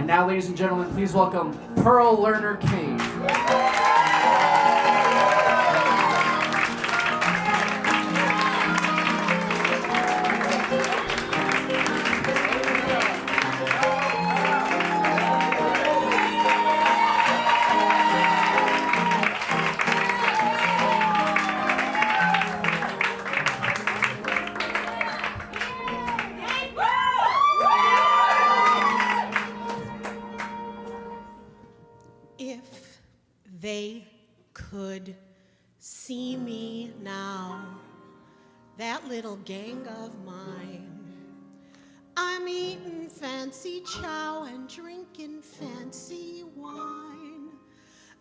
now, ladies and gentlemen, please welcome Pearl Lerner Kane. If they could see me now, that little gang of mine, I'm eating fancy chow and drinking fancy wine.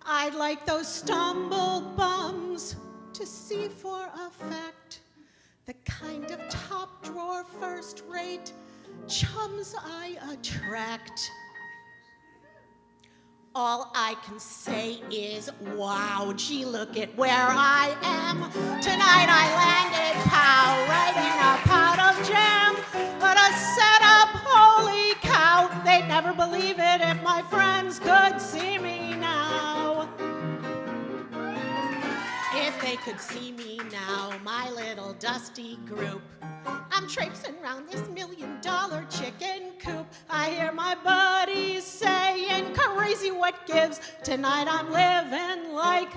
I'd like those stumble bums to see for a fact the kind of top drawer first rate chums I attract. All I can say is, wow, gee, look at where I am. Tonight I landed, pow, right in a pot of jam. But a setup, holy cow, they'd never believe it if my friends could see me now. If they could see me now, my little dusty group, I'm traipsing around this $1 million chicken coop. I hear my buddies saying, crazy what gives. Tonight I'm living like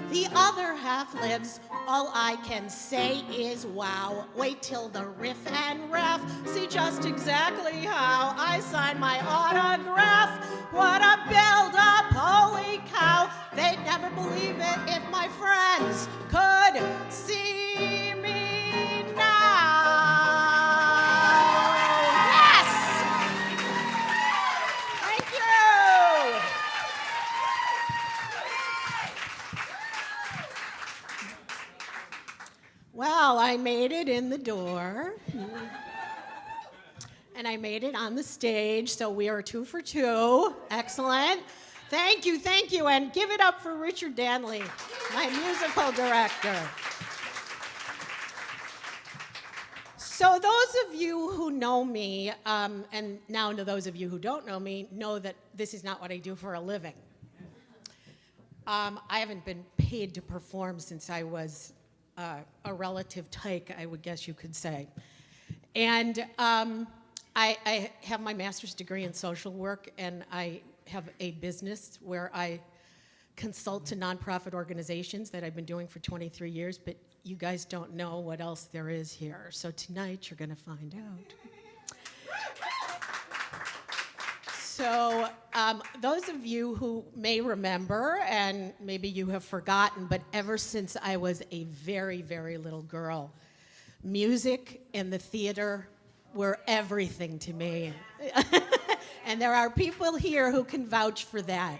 the other half lives. All I can say is wow. Wait till the riff and ref. See just exactly how I sign my autograph. What a build-up, holy cow. They'd never believe it if my friends could see me now. Well, I made it in the door, and I made it on the stage, so we are 2 for 2. Excellent. Thank you, and give it up for Richard Danley, my musical director. So those of you who know me, and now to those of you who don't know me, know that this is not what I do for a living. I haven't been paid to perform since I was a relative tyke, I would guess you could say. And I have my master's degree in social work, and I have a business where I consult to nonprofit organizations that I've been doing for 23 years, but you guys don't know what else there is here. So tonight you're gonna find out. So those of you who may remember, and maybe you have forgotten, but ever since I was a very, very little girl, music and the theater were everything to me. And there are people here who can vouch for that.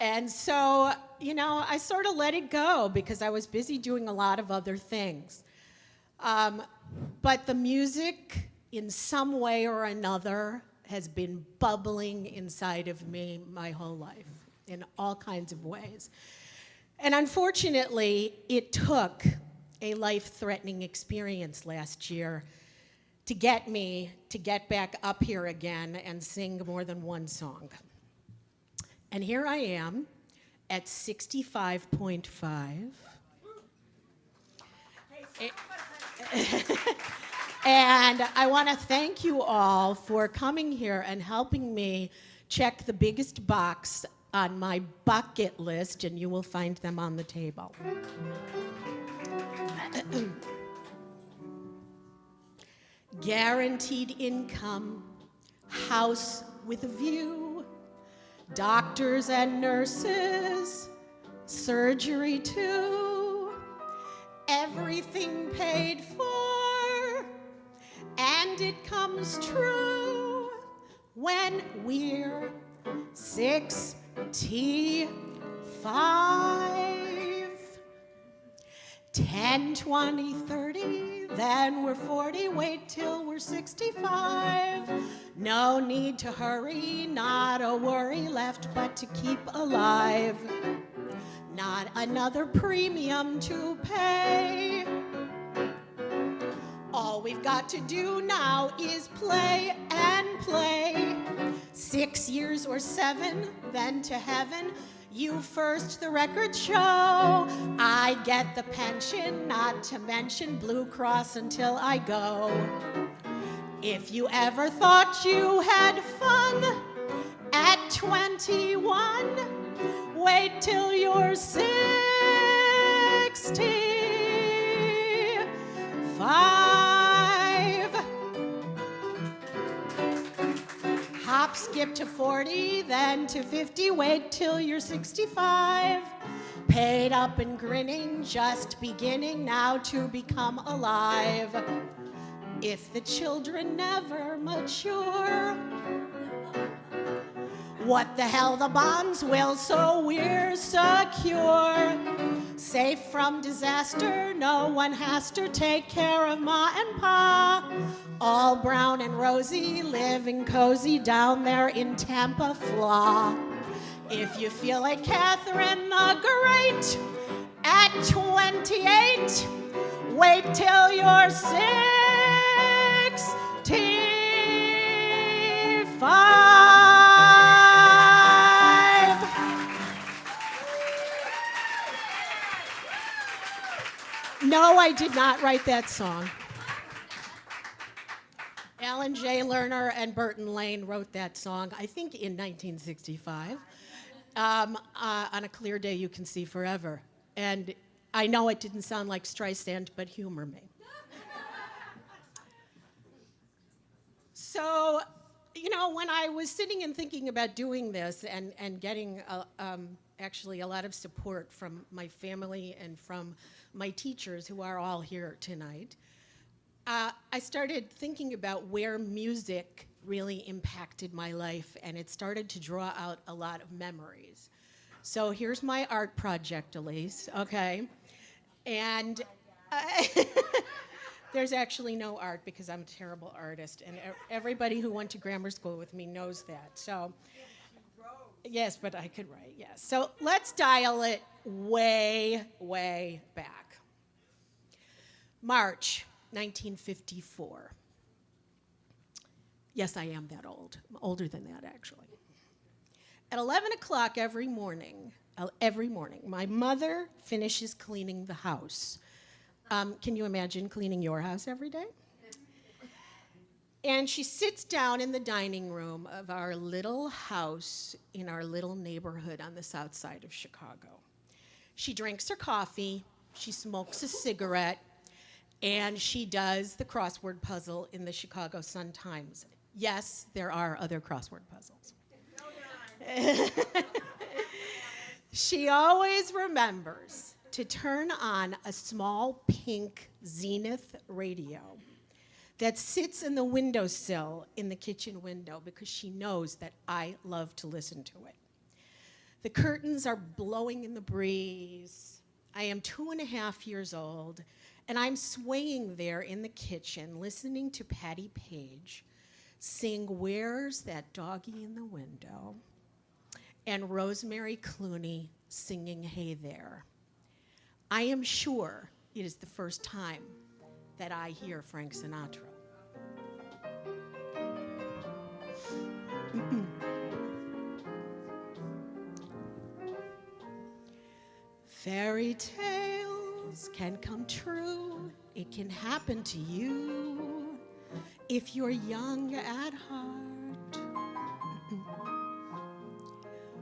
And so, you know, I sort of let it go because I was busy doing a lot of other things. But the music, in some way or another, has been bubbling inside of me my whole life in all kinds of ways. And unfortunately, it took a life-threatening experience last year to get me to get back up here again and sing more than one song. And here I am at 65.5. And I want to thank you all for coming here and helping me check the biggest box on my bucket list, and you will find them on the table. Guaranteed income, house with a view, doctors and nurses, surgery too, everything paid for. And it comes true when we're 65. 10, 20, 30, then we're 40, wait till we're 65. No need to hurry, not a worry left but to keep alive. Not another premium to pay. All we've got to do now is play and play. 6 years or 7, then to heaven. You first, the record show. I get the pension, not to mention Blue Cross until I go. If you ever thought you had fun at 21, wait till you're 65. Hop, skip to 40, then to 50, wait till you're 65. Paid up and grinning, just beginning now to become alive. If the children never mature, what the hell the bonds will, so we're secure. Safe from disaster, no one has to take care of Ma and Pa. All brown and rosy, living cozy down there in Tampa, Fla. If you feel like Catherine the Great at 28, wait till you're 65. No, I did not write that song. Alan J. Lerner and Burton Lane wrote that song, I think in 1965. On a clear day you can see forever. And I know it didn't sound like Streisand, but humor me. So, you know, when I was sitting and thinking about doing this and getting actually a lot of support from my family and from my teachers who are all here tonight, I started thinking about where music really impacted my life, and it started to draw out a lot of memories. So here's my art project, Elise, okay? And there's actually no art because I'm a terrible artist, and everybody who went to grammar school with me knows that. So, yes, but I could write, yes. So let's dial it way, way back. March 1954. Yes, I am that old. I'm older than that, actually. At 11 o'clock every morning, my mother finishes cleaning the house. Can you imagine cleaning your house every day? And she sits down in the dining room of our little house in our little neighborhood on the south side of Chicago. She drinks her coffee, she smokes a cigarette, and she does the crossword puzzle in the Chicago Sun-Times. Yes, there are other crossword puzzles. No, there aren't. She always remembers to turn on a small pink Zenith radio that sits in the windowsill in the kitchen window because she knows that I love to listen to it. The curtains are blowing in the breeze. I am 2.5 years old, and I'm swaying there in the kitchen, listening to Patti Page sing "Where's That Doggy in the Window?" and Rosemary Clooney singing "Hey There." I am sure it is the first time that I hear Frank Sinatra. Fairy tales can come true. It can happen to you if you're young at heart.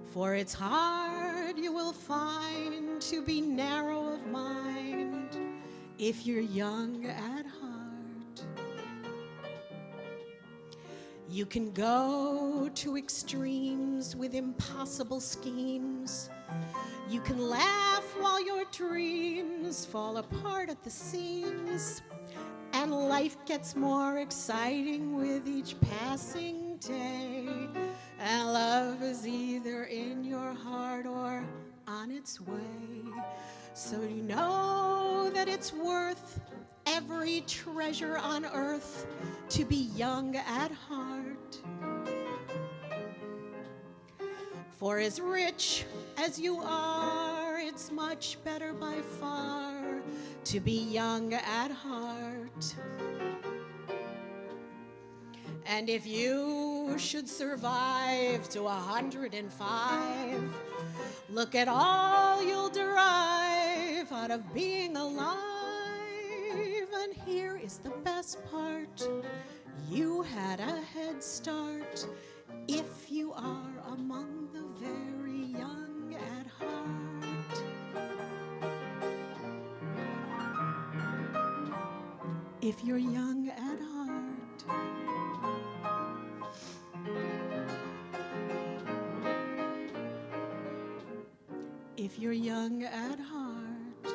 For it's hard, you will find, to be narrow of mind if you're young at heart. You can go to extremes with impossible schemes. You can laugh while your dreams fall apart at the seams, and life gets more exciting with each passing day. And love is either in your heart or on its way. So you know that it's worth every treasure on earth to be young at heart. For as rich as you are, it's much better by far to be young at heart. And if you you should survive to 105, look at all you'll derive out of being alive. And here is the best part. You had a head start if you are among the very young at heart. If you're young at heart. If you're young at heart,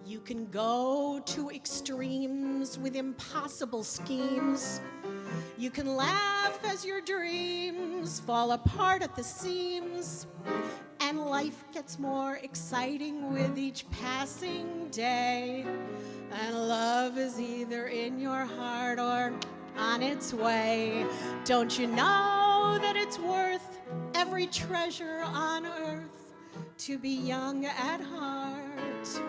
you can go to extremes with impossible schemes. You can laugh as your dreams fall apart at the seams, and life gets more exciting with each passing day. And love is either in your heart or on its way. Don't you know that it's worth every treasure on earth to be young at heart?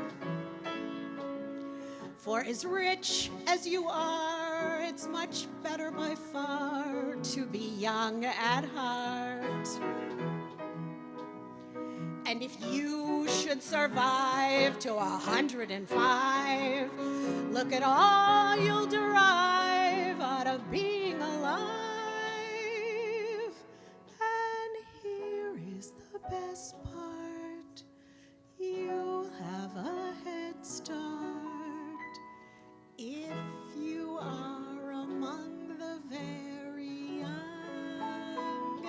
For as rich as you are, it's much better by far to be young at heart. And if you should survive to 105, look at all you'll derive out of being alive. And here is the best part. You'll have a head start if you are among the very young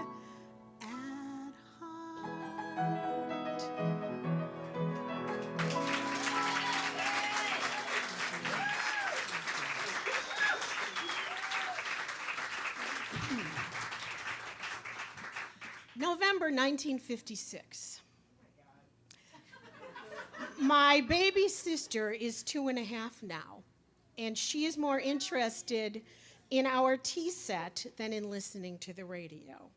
at heart. November 1956. My baby sister is 2.5 now, and she is more interested in our tea set than in listening to the radio.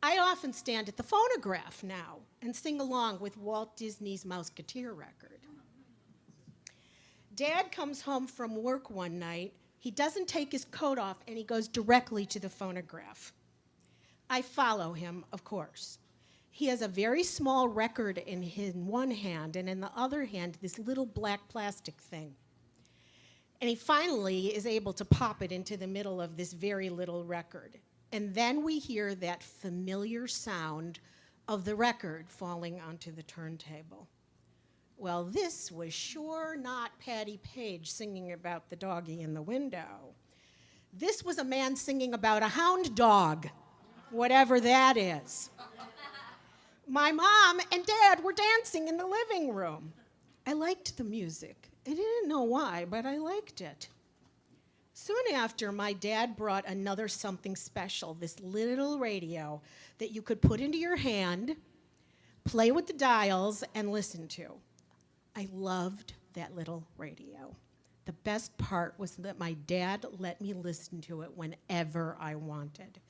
I often stand at the phonograph now and sing along with Walt Disney's Mouseketeer record. Dad comes home from work one night. He doesn't take his coat off, and he goes directly to the phonograph. I follow him, of course. He has a very small record in one hand, and in the other hand, this little black plastic thing. And he finally is able to pop it into the middle of this very little record. And then we hear that familiar sound of the record falling onto the turntable. Well, this was sure not Patti Page singing about the doggy in the window. This was a man singing about a hound dog, whatever that is. My mom and dad were dancing in the living room. I liked the music. I didn't know why, but I liked it. Soon after, my dad brought another something special, this little radio that you could put into your hand, play with the dials, and listen to. I loved that little radio. The best part was that my dad let me listen to it whenever I wanted.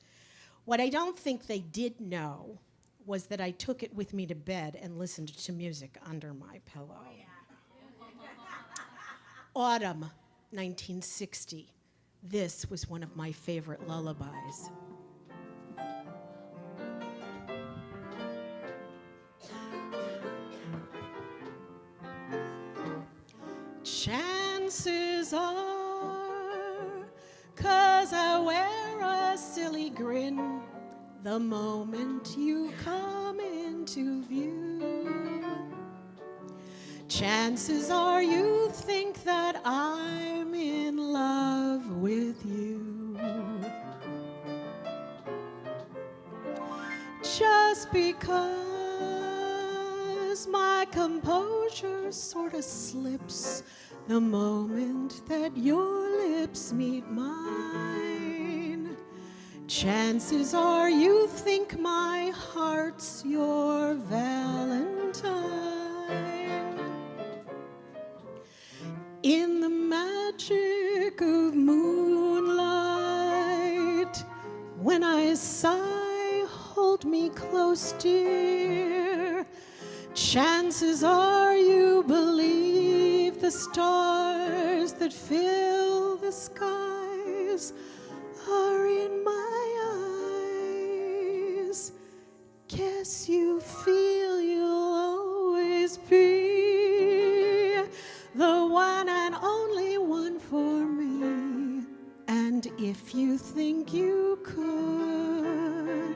What I don't think they did know was that I took it with me to bed and listened to music under my pillow. Oh, yeah. Autumn 1960. This was one of my favorite lullabies. Chances are, 'cause I wear a silly grin the moment you come into view. Chances are you think that I'm in love with you. Just because my composure sort of slips the moment that your lips meet mine. Chances are you think my heart's your Valentine. In the magic of moonlight, when I sigh, hold me close, dear. Chances are you believe the stars that fill the skies Guess you feel you'll always be the one and only one for me. And if you think you could,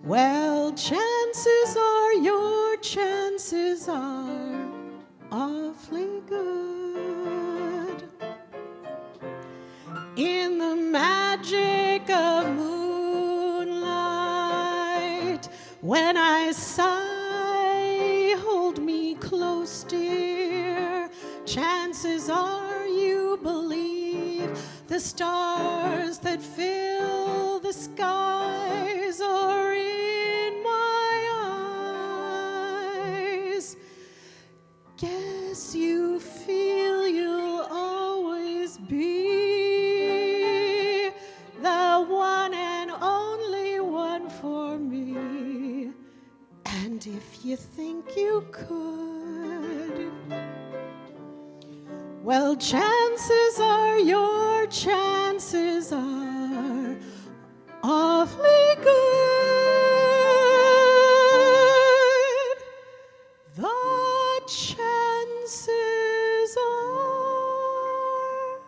well, chances are your chances are awfully good. In the magic of moonlight, when I sigh, hold me close, dear. Chances are you believe the stars that fill the skies are in my eyes. Guess you feel you'll always be the one and only one for me. And if you think you could, well, chances are your chances are awfully good. The chances are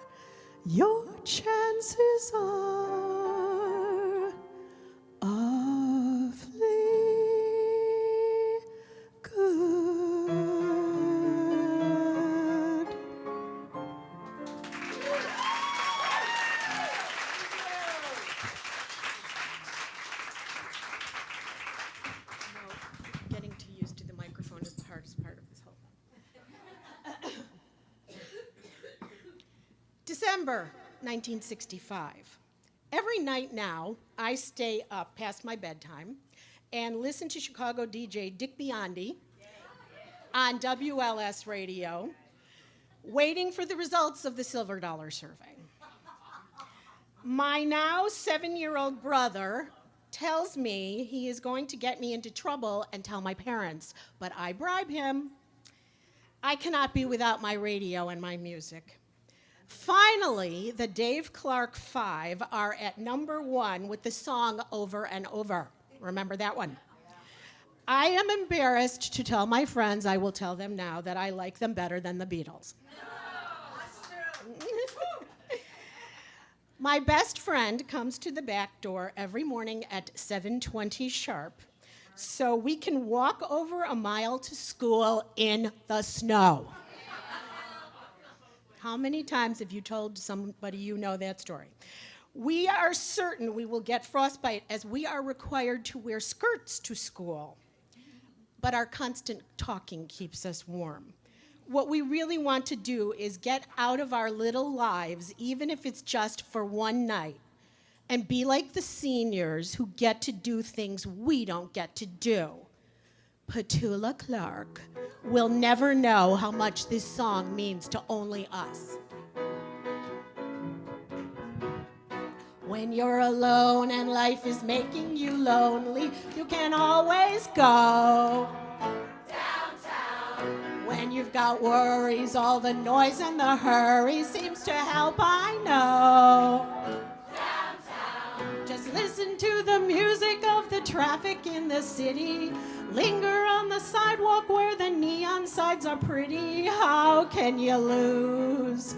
your chances are awfully good. Getting too used to the microphone is the hardest part of this whole thing. December 1965. Every night now, I stay up past my bedtime and listen to Chicago DJ Dick Biondi on WLS radio, waiting for the results of the Silver Dollar Survey. My now 7-year-old brother tells me he is going to get me into trouble and tell my parents, but I bribe him. I cannot be without my radio and my music. Finally, the Dave Clark 5 are at #1 with the song Over and Over. Remember that one? I am embarrassed to tell my friends, I will tell them now, that I like them better than the Beatles. My best friend comes to the back door every morning at 7:20 sharp, so we can walk over a mile to school in the snow. How many times have you told somebody you know that story? We are certain we will get frostbite as we are required to wear skirts to school, but our constant talking keeps us warm. What we really want to do is get out of our little lives, even if it's just for one night, and be like the seniors who get to do things we don't get to do. Petula Clark will never know how much this song means to only us. When you're alone and life is making you lonely, you can always go downtown. When you've got worries, all the noise and the hurry seems to help, I know. Downtown. Just listen to the music of the traffic in the city. Linger on the sidewalk where the neon signs are pretty. How can you lose?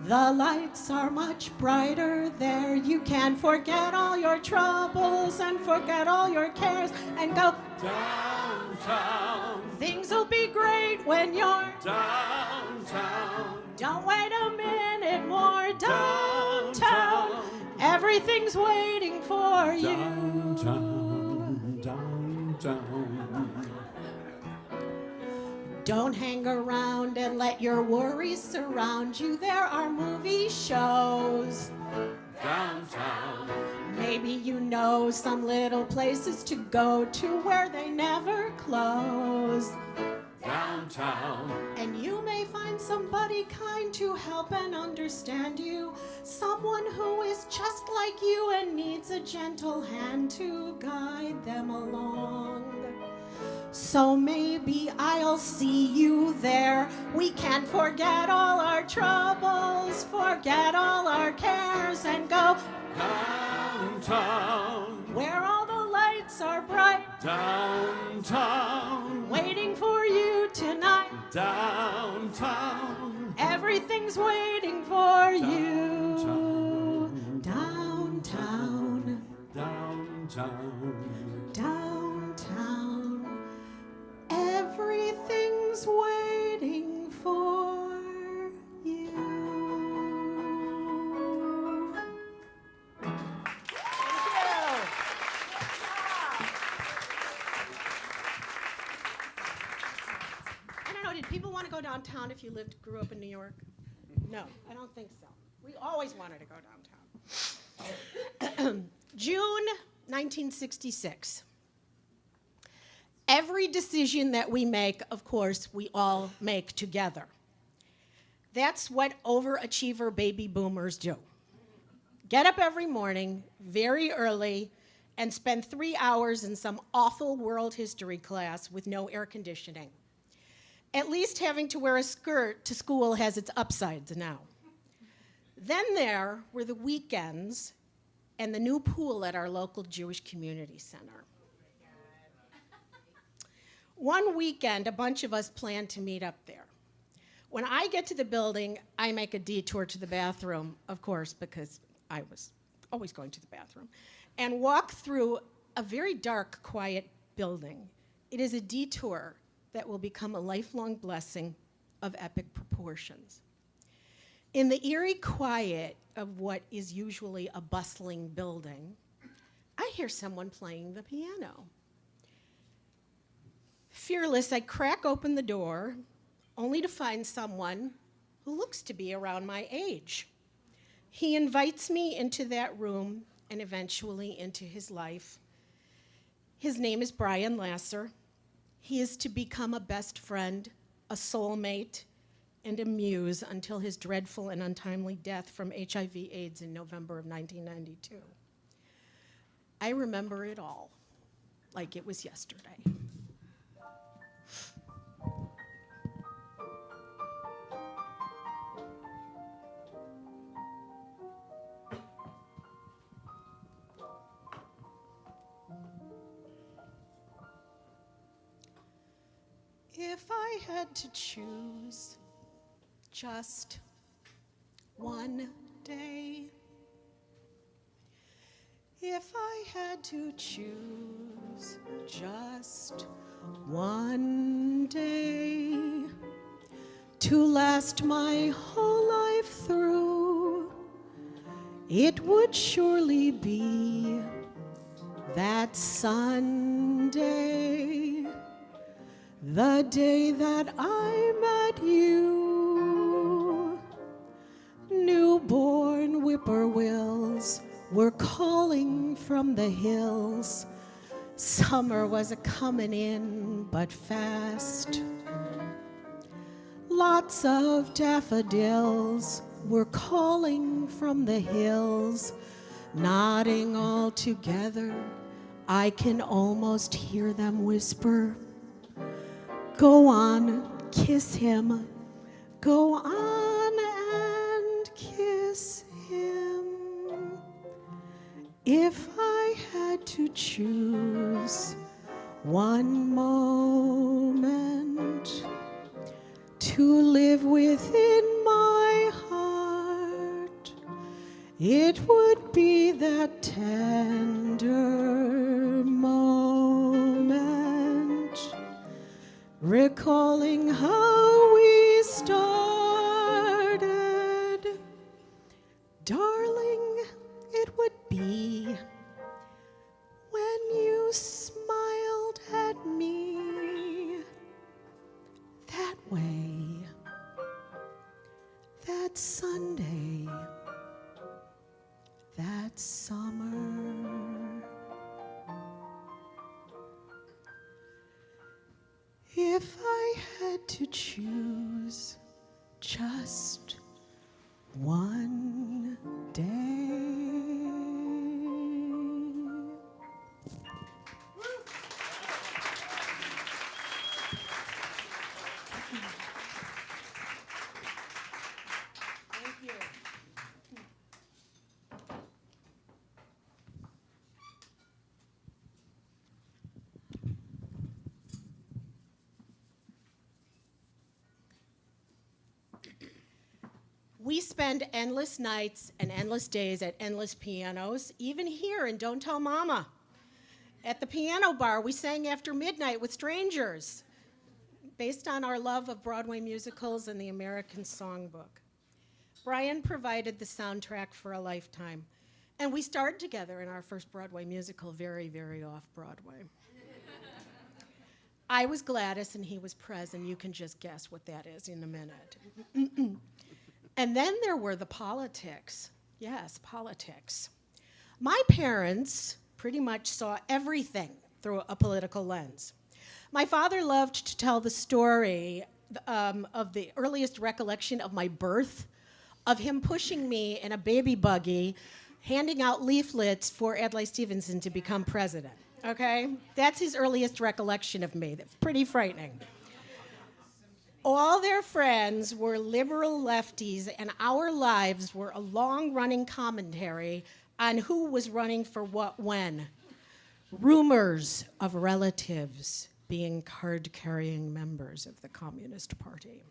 The lights are much brighter there. You can forget all your troubles and forget all your cares and go downtown. Things will be great when you're downtown. Don't wait a minute more. Downtown. Everything's waiting for you. Downtown, downtown. Don't hang around and let your worries surround you. There are movie shows Downtown. Maybe you know some little places to go to where they never close. Downtown. And you may find somebody kind to help and understand you. Someone who is just like you and needs a gentle hand to guide them along. So maybe I'll see you there. We can forget all our troubles, forget all our cares, and go Downtown. where all the lights are bright. Downtown, waiting for you tonight. downtown, Everything's waiting for you. downtown, Downtown, downtown. downtown. Everything's waiting for you. I don't know, did people want to go downtown if you grew up in New York? No, I don't think so. We always wanted to go downtown. June 1966. Every decision that we make, of course, we all make together. That's what overachiever baby boomers do. Get up every morning, very early, and spend 3 hours in some awful world history class with no air conditioning. At least having to wear a skirt to school has its upsides now. Then there were the weekends and the new pool at our local Jewish community center. One weekend, a bunch of us planned to meet up there. When I get to the building, I make a detour to the bathroom, of course, because I was always going to the bathroom, and walk through a very dark, quiet building. It is a detour that will become a lifelong blessing of epic proportions. In the eerie quiet of what is usually a bustling building, I hear someone playing the piano. Fearless, I crack open the door, only to find someone who looks to be around my age. He invites me into that room and eventually into his life. His name is Brian Lasser. He is to become a best friend, a soulmate, and a muse until his dreadful and untimely death from HIV/AIDS in November of 1992. I remember it all, like it was yesterday. If I had to choose just one day, if I had to choose just one day to last my whole life through, it would surely be that Sunday, the day that I met you. Newborn whippoorwills were calling from the hills. Summer was a-comin' in, but fast. Lots of daffodils were calling from the hills, nodding all together. I can almost hear them whisper, "Go on, kiss him. Go on and kiss him." If I had to choose one moment to live within my heart, it would be that tender moment, recalling how we started. Darling, it would be when you smiled at me that way, that Sunday, that summer. If I had to choose just one day. Thank you. We spend endless nights and endless days at endless pianos, even here in Don't Tell Mama. At the piano bar, we sang after midnight with strangers, based on our love of Broadway musicals and the American Songbook. Brian provided the soundtrack for a lifetime, and we starred together in our first Broadway musical, very, very off-Broadway. I was Gladys and he was Prez, and you can just guess what that is in a minute. And then there were the politics. Yes, politics. My parents pretty much saw everything through a political lens. My father loved to tell the story of the earliest recollection of my birth, of him pushing me in a baby buggy, handing out leaflets for Adlai Stevenson to become president. Okay? That's his earliest recollection of me. That's pretty frightening. All their friends were liberal lefties, and our lives were a long-running commentary on who was running for what when. Rumors of relatives being card-carrying members of the Communist Party.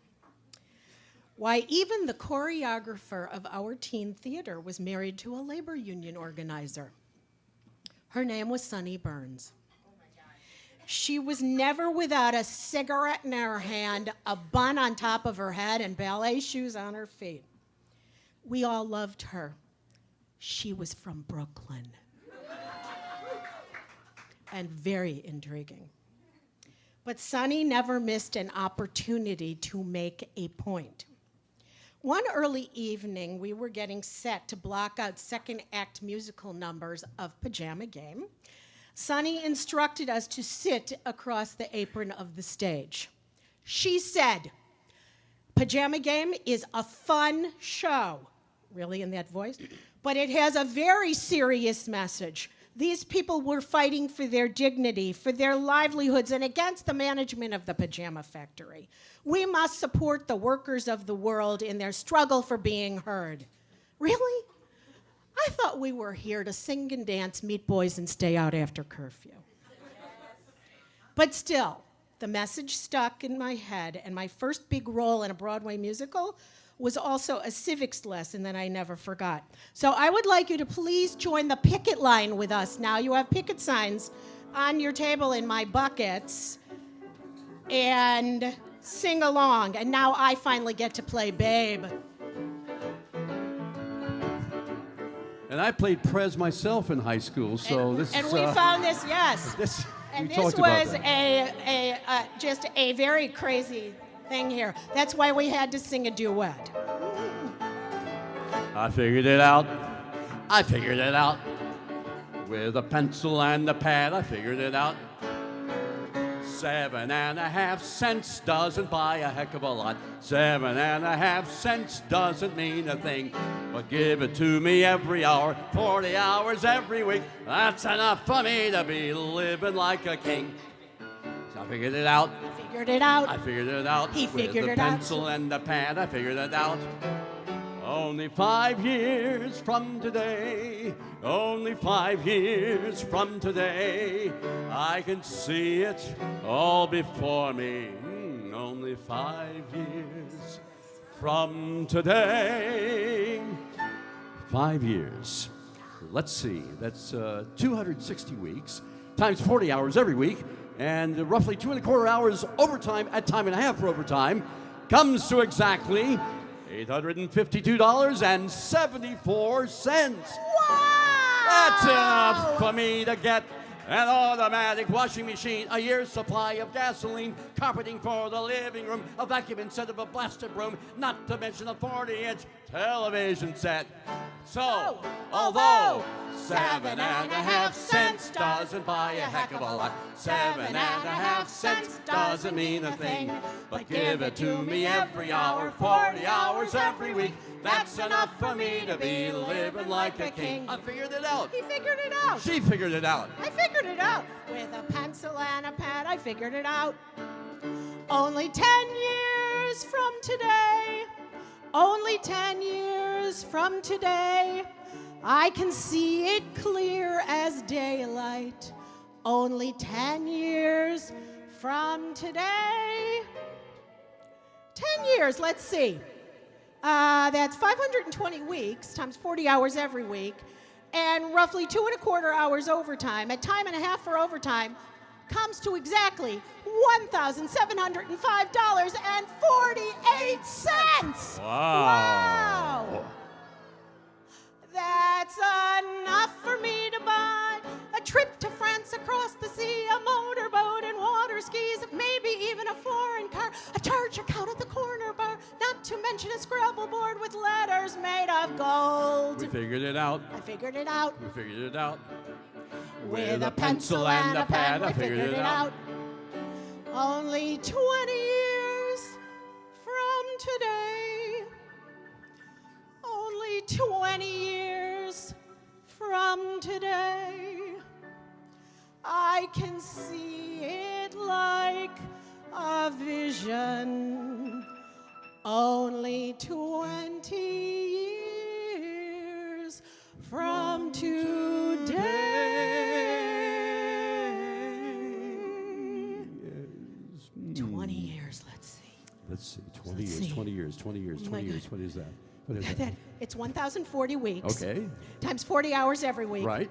Why, even the choreographer of our teen theater was married to a labor union organizer. Her name was Sunny Burns. She was never without a cigarette in her hand, a bun on top of her head, and ballet shoes on her feet. We all loved her. She was from Brooklyn. And very intriguing. But Sunny never missed an opportunity to make a point. One early evening, we were getting set to block out second act musical numbers of Pajama Game. Sunny instructed us to sit across the apron of the stage. She said, Pajama Game is a fun show, really in that voice, but it has a very serious message. These people were fighting for their dignity, for their livelihoods, and against the management of the pajama factory. We must support the workers of the world in their struggle for being heard. Really? I thought we were here to sing and dance, meet boys, and stay out after curfew. But still, the message stuck in my head, and my first big role in a Broadway musical was also a civics lesson that I never forgot. So I would like you to please join the picket line with us now. You have picket signs on your table in my buckets, and sing along. And now I finally get to play Babe. And I played Prez myself in high school, so and, this and is... we found this, yes. And this was just a very crazy thing here. That's why we had to sing a duet. I figured it out. I figured it out. With a pencil and a pad, I figured it out. 7.5 cents doesn't buy a heck of a lot. 7.5 cents doesn't mean a thing. But give it to me every hour, 40 hours every week. That's enough for me to be living like a king. So I figured it out. Figured it out. I figured it out. He figured With it the out. pencil and the pad, I figured it out. Only 5 years from today, only 5 years from today, I can see it all before me. Only 5 years from today. 5 years. Let's see, that's 260 weeks, times 40 hours every week, and roughly 2.25 hours overtime at time and a half for overtime, comes to exactly $852.74. Wow! That's enough for me to get an automatic washing machine, a year's supply of gasoline, carpeting for the living room, a vacuum instead of a blasted broom, not to mention a 40-inch television set. So, although 7.5 cents doesn't buy a heck of a lot, 7.5 cents doesn't mean a thing, but give it to me every hour, 40 hours every week. That's enough for me to be living like a king. I figured it out. He figured it out. She figured it out. I figured it out. With a pencil and a pad, I figured it out. Only 10 years from today, only 10 years from today, I can see it clear as daylight. Only 10 years from today. 10 years, let's see. That's 520 weeks times 40 hours every week, and roughly 2.25 hours overtime at time and a half for overtime comes to exactly $1,705.48. Wow. That's enough for me to buy a trip to France across the sea, a motorboat and water skis, maybe even a foreign car, a charge account at the corner bar, not to mention a Scrabble board with letters made of gold. We figured it out. I figured it out. We figured it out. With a pencil and a pen, I figured it out. Only 20 years from today. Only 20 years from today. I can see it like a vision. Only 20 years from today. 20 years, let's see. Let's see, 20 years, 20 years, 20 years, 20 years. What is that? What is that? It's 1,040 weeks. Okay. Times 40 hours every week. Right.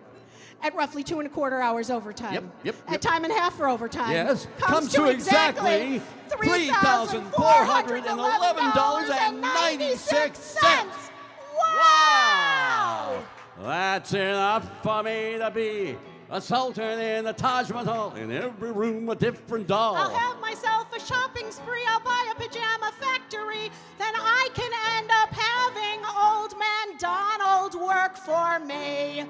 At roughly 2.25 hours overtime. Yep. At time and a half for overtime. Yes. Comes to exactly $3,411.96. Wow! That's enough for me to be a sultan in the Taj Mahal. In every room a different doll. I'll have myself a shopping spree. I'll buy a pajama factory. Then I can end up having old man Donald work for me.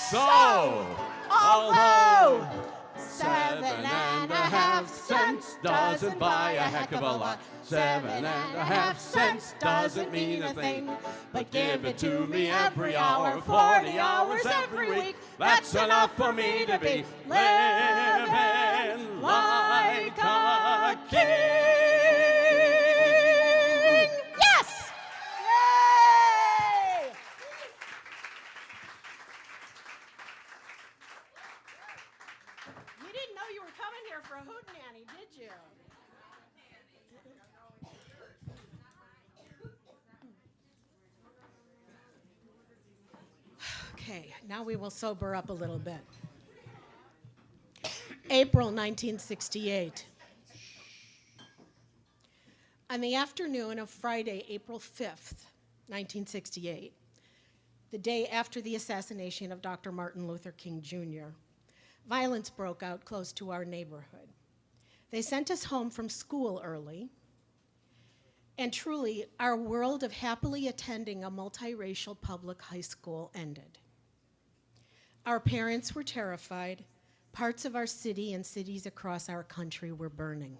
So, although 7.5 cents doesn't buy a heck of a lot, 7.5 cents doesn't mean a thing, but give it to me every hour, 40 hours every week. That's enough for me to be living like a king. Yes! Yay! You didn't know you were coming here for a hootenanny, did you? Okay, now we will sober up a little bit. April 1968. On the afternoon of Friday, April 5th, 1968, the day after the assassination of Dr. Martin Luther King Jr., violence broke out close to our neighborhood. They sent us home from school early, and truly, our world of happily attending a multiracial public high school ended. Our parents were terrified. Parts of our city and cities across our country were burning.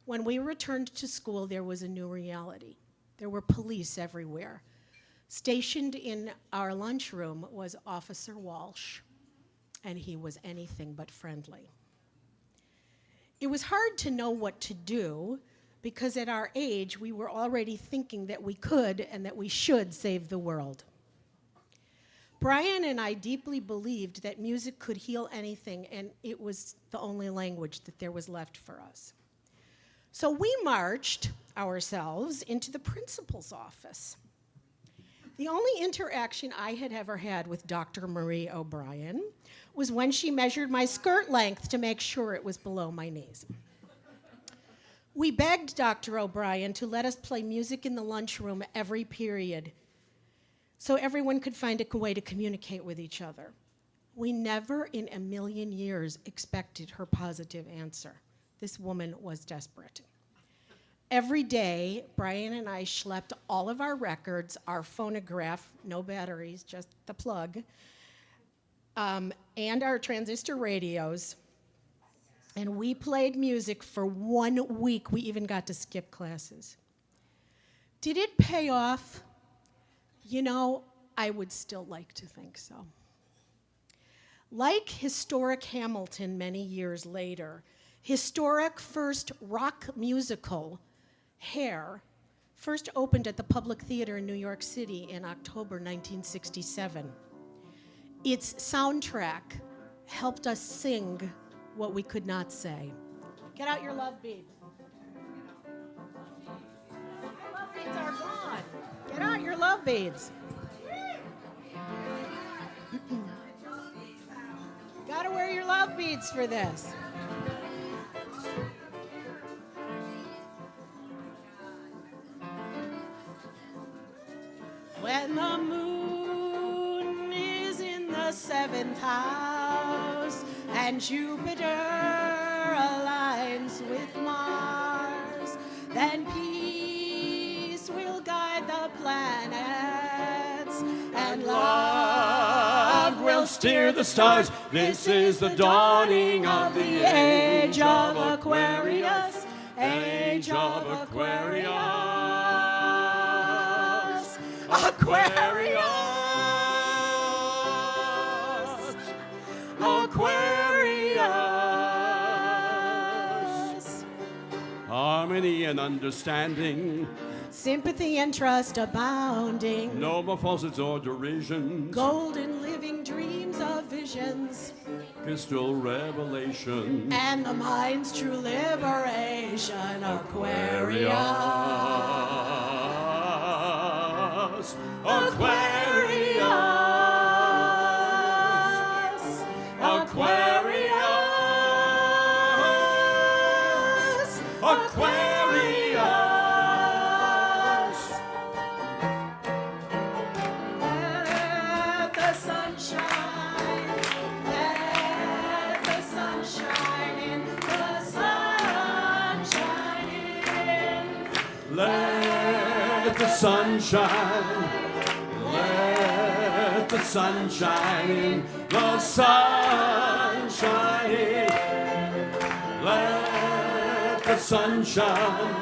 When we returned to school, there was a new reality. There were police everywhere. Stationed in our lunchroom was Officer Walsh, and he was anything but friendly. It was hard to know what to do, because at our age, we were already thinking that we could and that we should save the world. Brian and I deeply believed that music could heal anything, and it was the only language that there was left for us. So we marched ourselves into the principal's office. The only interaction I had ever had with Dr. Marie O'Brien was when she measured my skirt length to make sure it was below my knees. We begged Dr. O'Brien to let us play music in the lunchroom every period so everyone could find a way to communicate with each other. We never in a million years expected her positive answer. This woman was desperate. Every day, Brian and I schlepped all of our records, our phonograph, no batteries, just the plug, and our transistor radios, and we played music for 1 week. We even got to skip classes. Did it pay off? You know, I would still like to think so. Like historic Hamilton many years later, historic first rock musical, Hair, first opened at the Public Theater in New York City in October 1967. Its soundtrack helped us sing what we could not say. Get out your love bead. I love beads are gone. Get out your love beads. Gotta wear your love beads for this. When the moon is in the 7th house and Jupiter aligns with Mars, then peace will guide the planets and love will steer the stars. This is the dawning of the age of Aquarius, age of Aquarius. Aquarius, Aquarius. Harmony and understanding, Sympathy and trust abounding, no more falsehoods or derisions, golden living dreams of visions, crystal revelation, and the mind's true liberation. Aquarius. Aquarius, Aquarius, Aquarius. Let the sun shine, let the sun shine in, the sun shine in. Let the sun shine. Let the sun shine in, the sun shine in. Let the sun shine.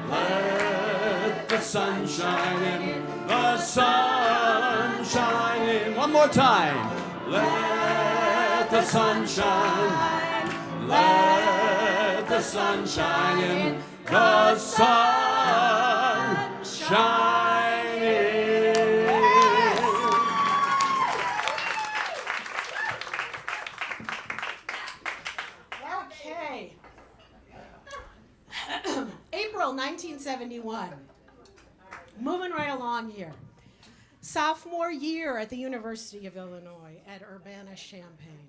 Let the sun shine in, the sun shine in. One more time. Let the sun shine. Let the sun shine in, the sun shine in. Okay. April 1971. Moving right along here. Sophomore year at the University of Illinois at Urbana-Champaign.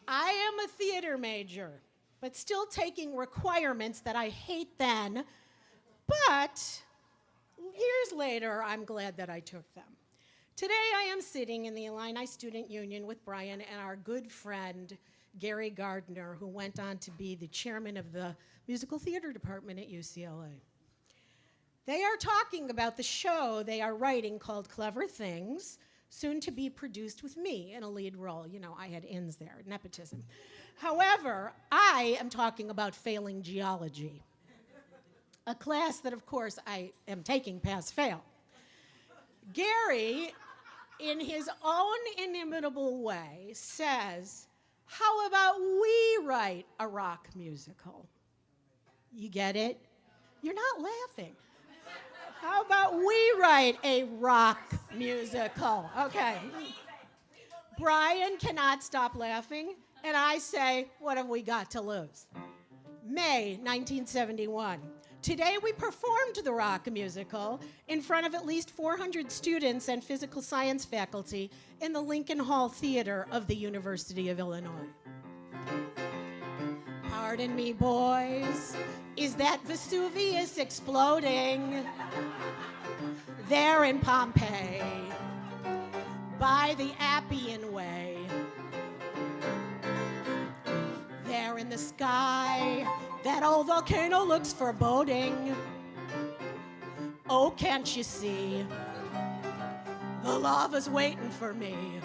I am a theater major, but still taking requirements that I hate then, but years later, I'm glad that I took them. Today, I am sitting in the Illini Student Union with Brian and our good friend, Gary Gardner, who went on to be the chairman of the musical theater department at UCLA. They are talking about the show they are writing called Clever Things, soon to be produced with me in a lead role. You know, I had ins there, nepotism. However, I am talking about failing geology, a class that, of course, I am taking pass-fail. Gary, in his own inimitable way, says, how about we write a rock musical? You get it? You're not laughing. How about we write a rock musical? Okay. Brian cannot stop laughing, and I say, what have we got to lose? May 1971. Today we performed the rock musical in front of at least 400 students and physical science faculty in the Lincoln Hall Theater of the University of Illinois. Pardon me, boys, is that Vesuvius exploding? There in Pompeii, by the Appian Way. There in the sky, that old volcano looks foreboding. Oh, can't you see? The lava's waiting for me.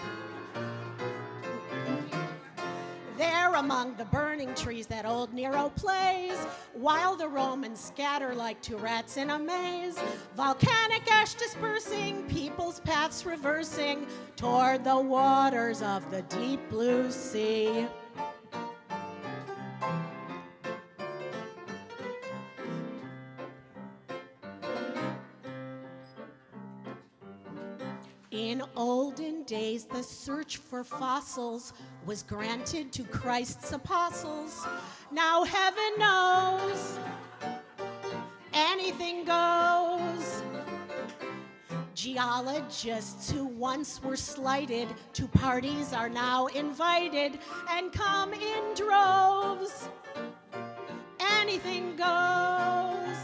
There among the burning trees that old Nero plays, while the Romans scatter like two rats in a maze, volcanic ash dispersing, people's paths reversing toward the waters of the deep blue sea. In olden days, the search for fossils was granted to Christ's apostles. Now heaven knows anything goes. Geologists who once were slighted to parties are now invited and come in droves. Anything goes.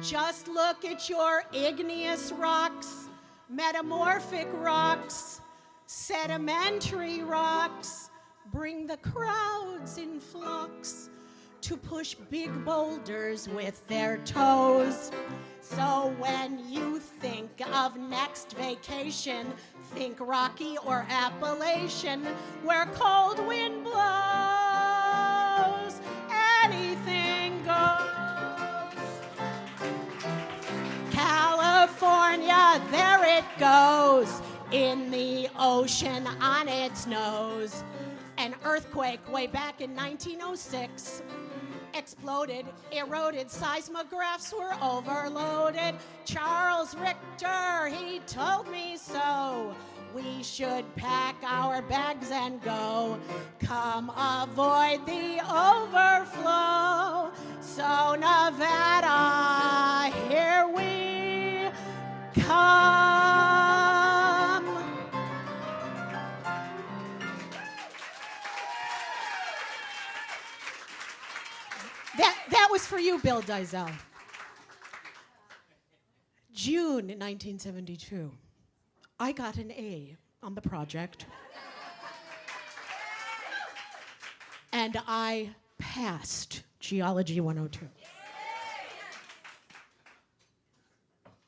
Just look at your igneous rocks, metamorphic rocks, sedimentary rocks. Bring the crowds in flocks to push big boulders with their toes. So when you think of next vacation, think Rocky or Appalachian, where cold wind blows, anything goes. California, there it goes, in the ocean on its nose. An earthquake way back in 1906 exploded, eroded, seismographs were overloaded. Charles Richter, he told me so. We should pack our bags and go. Come avoid the overflow. So Nevada, here we come. That was for you, Bill Dizell. June 1972. I got an A on the project. And I passed Geology 102.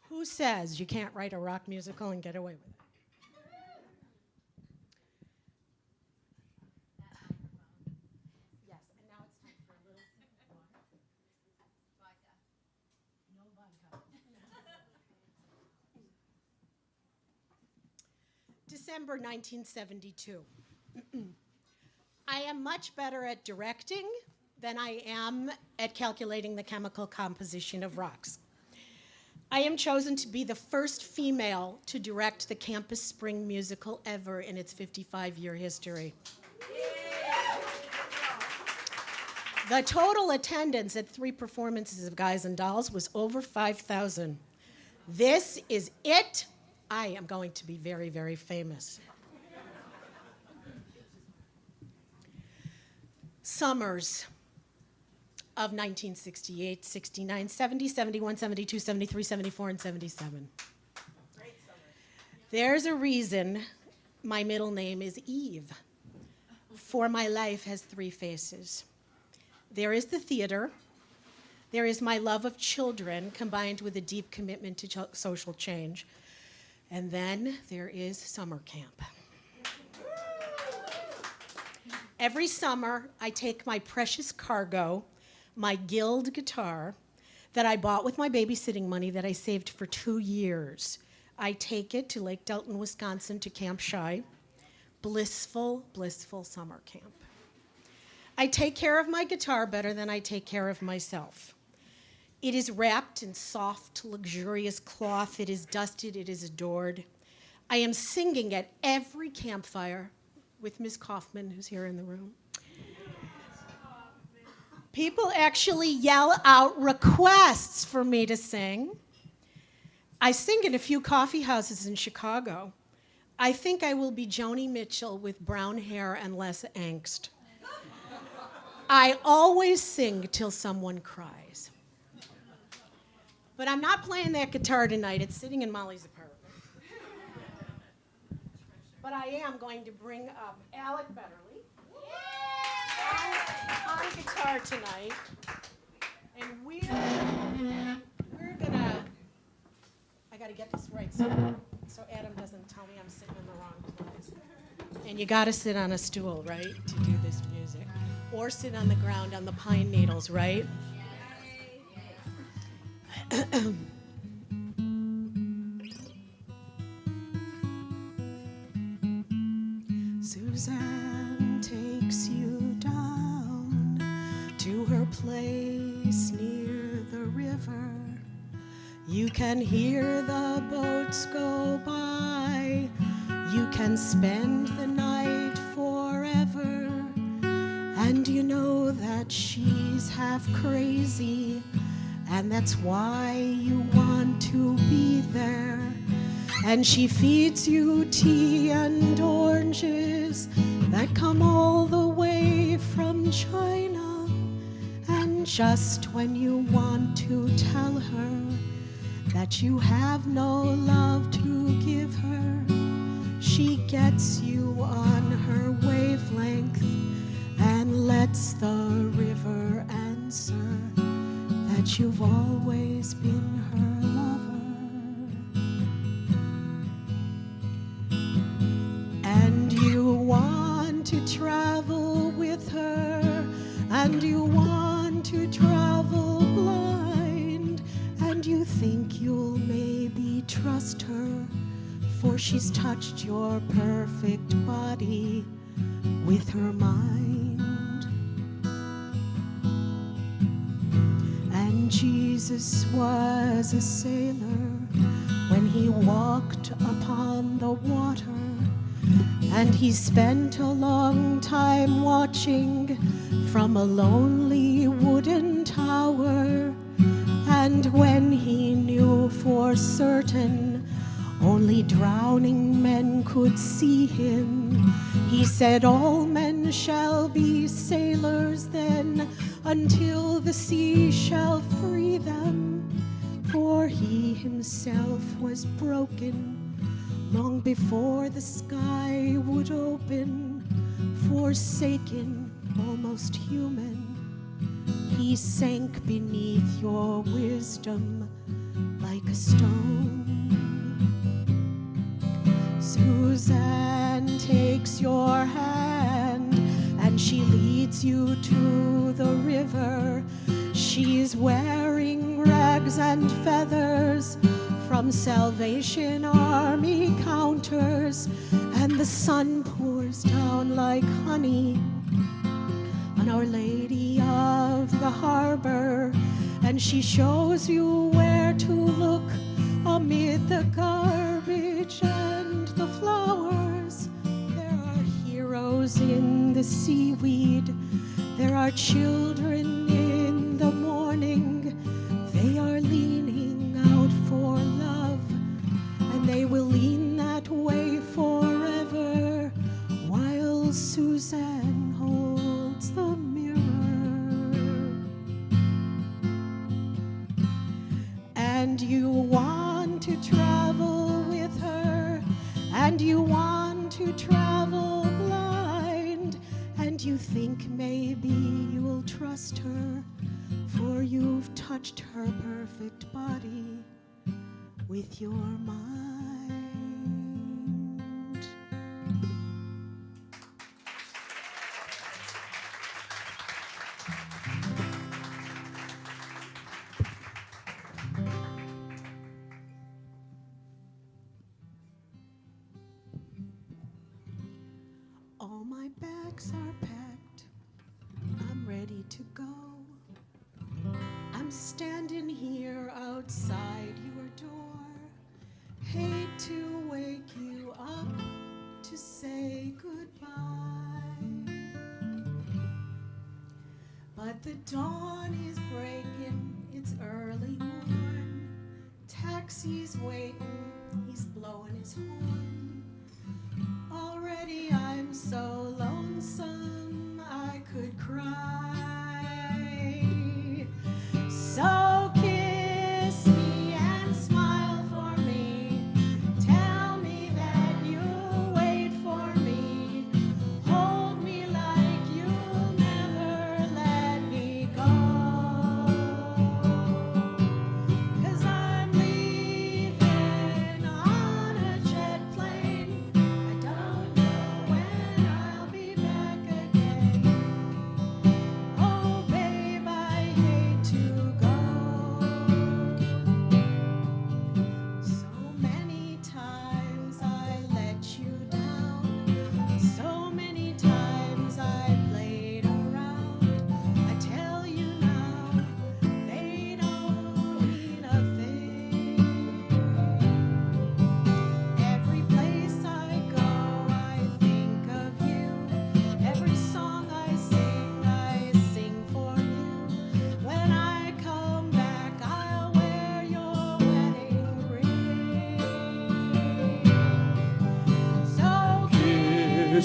Who says you can't write a rock musical and get away with it? Yes, and now it's time for a little no vodka. December 1972. I am much better at directing than I am at calculating the chemical composition of rocks. I am chosen to be the first female to direct the Campus Spring musical ever in its 55-year history. The total attendance at 3 performances of Guys and Dolls was over 5,000. This is it. I am going to be very, very famous. Summers of 1968, 69, 70, 71, 72, 73, 74, and 77. There's a reason my middle name is Eve, for my life has 3 faces. There is the theater, there is my love of children combined with a deep commitment to social change, and then there is summer camp. Every summer, I take my precious cargo, my Guild guitar, that I bought with my babysitting money that I saved for 2 years. I take it to Lake Delton, Wisconsin, to Camp Shy. Blissful, blissful summer camp. I take care of my guitar better than I take care of myself. It is wrapped in soft, luxurious cloth. It is dusted. It is adored. I am singing at every campfire with Miss Kaufman, who's here in the room. People actually yell out requests for me to sing. I sing in a few coffee houses in Chicago. I think I will be Joni Mitchell with brown hair and less angst. I always sing till someone cries. But I'm not playing that guitar tonight. It's sitting in Molly's apartment. But I am going to bring up Alec Betterly on guitar tonight. And we're gonna, I gotta get this right so Adam doesn't tell me I'm sitting in the wrong place. And you gotta sit on a stool, right, to do this music. Or sit on the ground on the pine needles, right? Suzanne takes you down to her place near the river. You can hear the boats go by. You can spend the night forever. And you know that she's half crazy and that's why you want to be there. And she feeds you tea and oranges that come all the way from China. And just when you want to tell her that you have no love to give her, she gets you on her wavelength and lets the river answer that you've always been her lover. And you want to travel with her, and you want to travel blind, and you think you'll maybe trust her, for she's touched your perfect body with her mind. And Jesus was a sailor when he walked upon the water, and he spent a long time watching from a lonely wooden tower. And when he knew for certain only drowning men could see him, he said, all men shall be sailors then, until the sea shall free them. For he himself was broken long before the sky would open. Forsaken, almost human, he sank beneath your wisdom like a stone. Suzanne takes your hand and she leads you to the river. She's wearing rags and feathers from Salvation Army counters, and the sun pours down like honey on Our Lady of the Harbor, and she shows you where to look amid the garbage and the flowers. There are heroes in the seaweed, there are children in the morning. They are leaning out for love, and they will lean that way forever, while Suzanne holds the mirror. And you want to travel with her, and you want to travel blind, and you think maybe you'll trust her, for you've touched her perfect body with your mind. All my bags are packed, I'm ready to go. I'm standing here outside your door. Hate to wake you up to say goodbye, but the dawn is breaking, it's early morn. Taxi's waiting, he's blowing his horn. Already I'm so lonesome I could cry. So kiss me and smile for me. Tell me that you'll wait for me. Hold me like you'll never let me go. 'Cause I'm leaving on a jet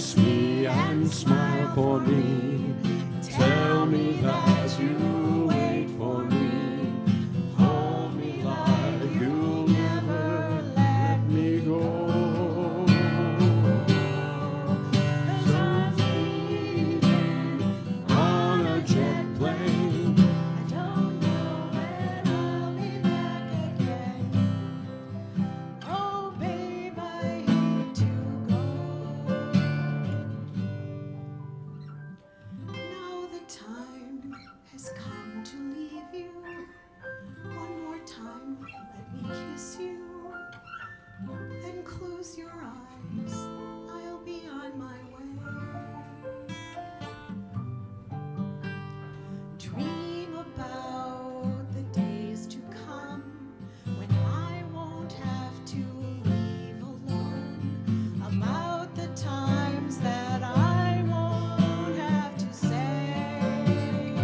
kiss me and smile for me. Tell me that you wait for me. Hold me like you'll never let me go. 'Cause I'm leaving on a jet plane. I don't know when I'll be back again. Oh, babe, I hate to go. Now the time has come to leave you. One more time, let me kiss you. Then close your eyes, I'll be on my way. Dream about the days to come when I won't have to leave alone. About the times that I won't have to say.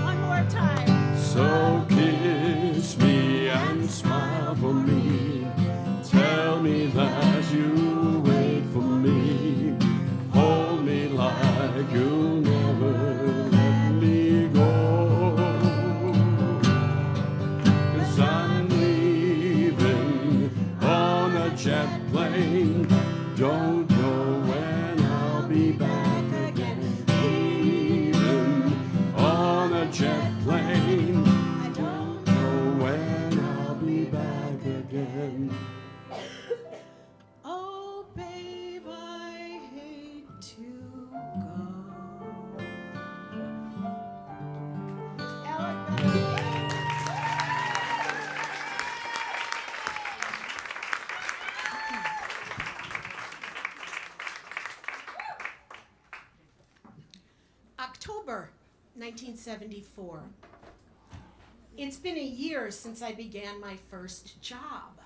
One more time. So kiss me and smile for me. Tell me that you wait for me. Hold me like you'll never let me go. 'Cause I'm leaving on a jet plane. Don't know when I'll be back again. Leaving on a jet plane. I don't Know when I'll be back again. Oh, babe, I hate to go. October 1974. It's been a year since I began my first job.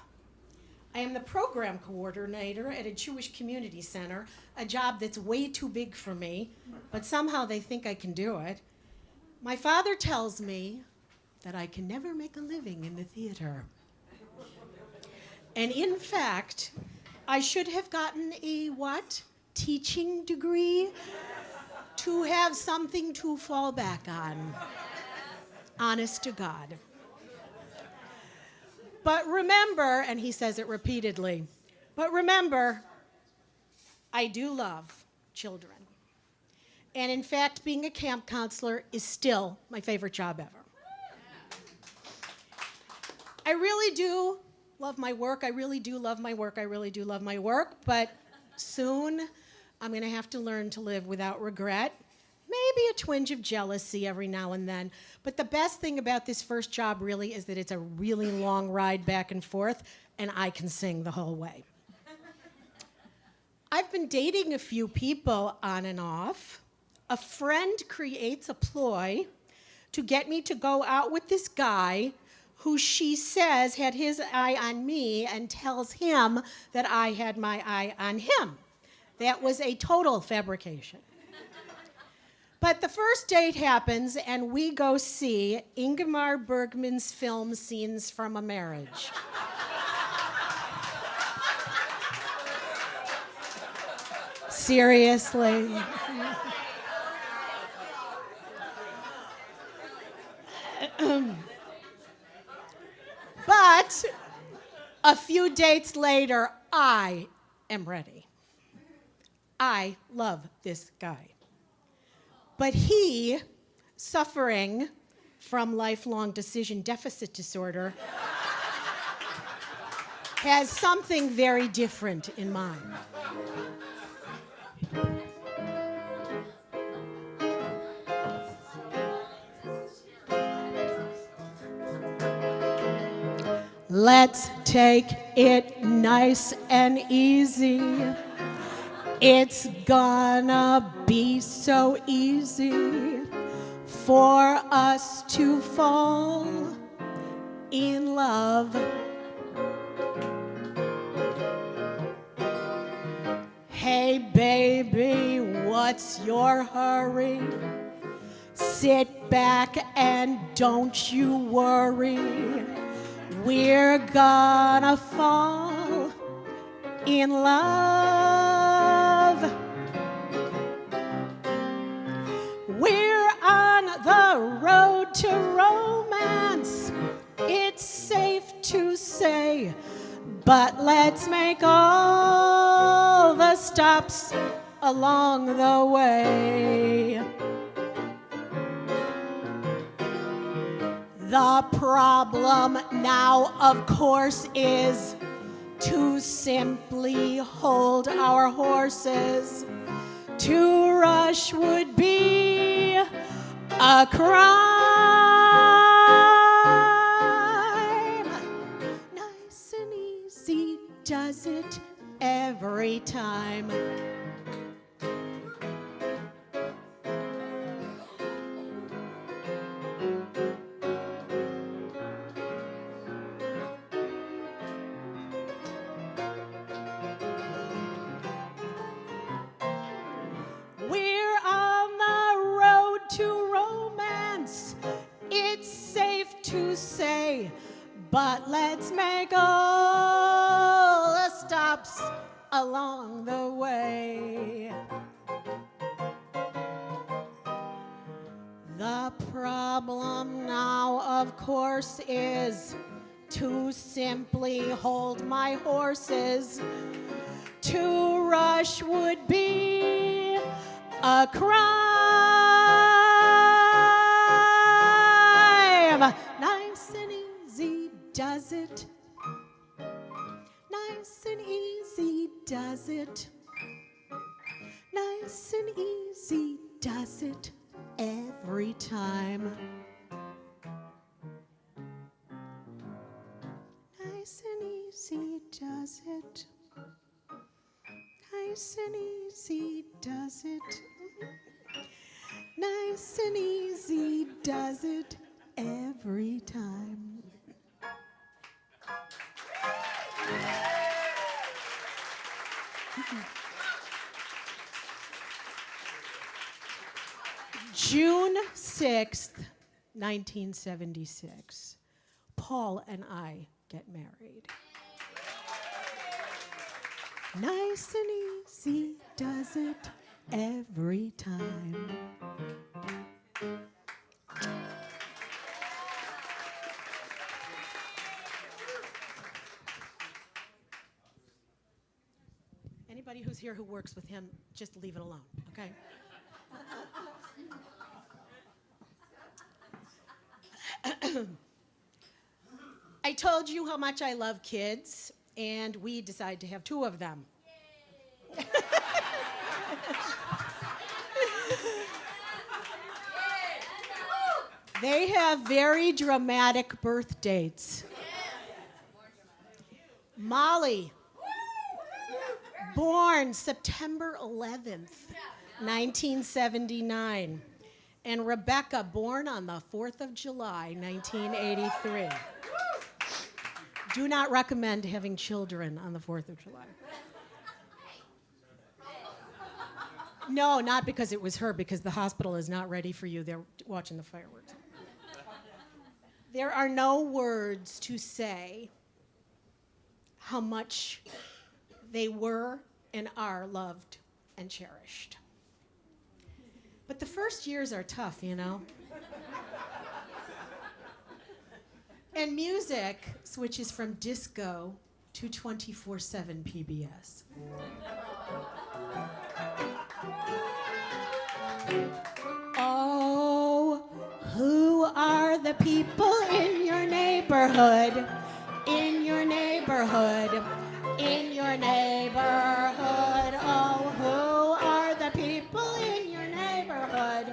I am the program coordinator at a Jewish community center, a job that's way too big for me, but somehow they think I can do it. My father tells me that I can never make a living in the theater. And in fact, I should have gotten a what? Teaching degree to have something to fall back on. Honest to God. But remember, and he says it repeatedly, but remember, I do love children. And in fact, being a camp counselor is still my favorite job ever. I really do love my work. I really do love my work. I really do love my work. But soon, I'm going to have to learn to live without regret. Maybe a twinge of jealousy every now and then. But the best thing about this first job really is that it's a really long ride back and forth, and I can sing the whole way. I've been dating a few people on and off. A friend creates a ploy to get me to go out with this guy who she says had his eye on me and tells him that I had my eye on him. That was a total fabrication. But the first date happens, and we go see Ingmar Bergman's film Scenes from a Marriage. Seriously. But a few dates later, I am ready. I love this guy. But he, suffering from lifelong decision deficit disorder, has something very different in mind. Let's take it nice and easy. It's gonna be so easy for us to fall in love. Hey baby, what's your hurry? Sit back and don't you worry. We're gonna fall in love. but let's make all the stops along the way. The problem now, of course, is to simply hold our horses. To rush would be a crime. Nice and easy does it every time. We're on the road to romance, it's safe to say, but let's make all the stops along the way. The problem now, of course, is to simply hold my horses. To rush would be a crime. Nice and easy does it. Nice and easy does it. Nice and easy does it every time. Nice and easy does it. Nice and easy does it. Nice and easy does it every time. June 6th, 1976. Paul and I get married. Nice and easy does it every time. Anybody who's here who works with him, just leave it alone, okay? I told you how much I love kids, and we decided to have 2 of them. They have very dramatic birth dates. Molly, born September 11th, 1979. And Rebecca, born on the 4th of July, 1983. Do not recommend having children on the 4th of July. No, not because it was her, because the hospital is not ready for you. They're watching the fireworks. There are no words to say how much they were and are loved and cherished. But the first years are tough, you know? And music switches from disco to 24/7 PBS. Oh, who are the people in your neighborhood? In your neighborhood? In your neighborhood? Oh, who are the people in your neighborhood?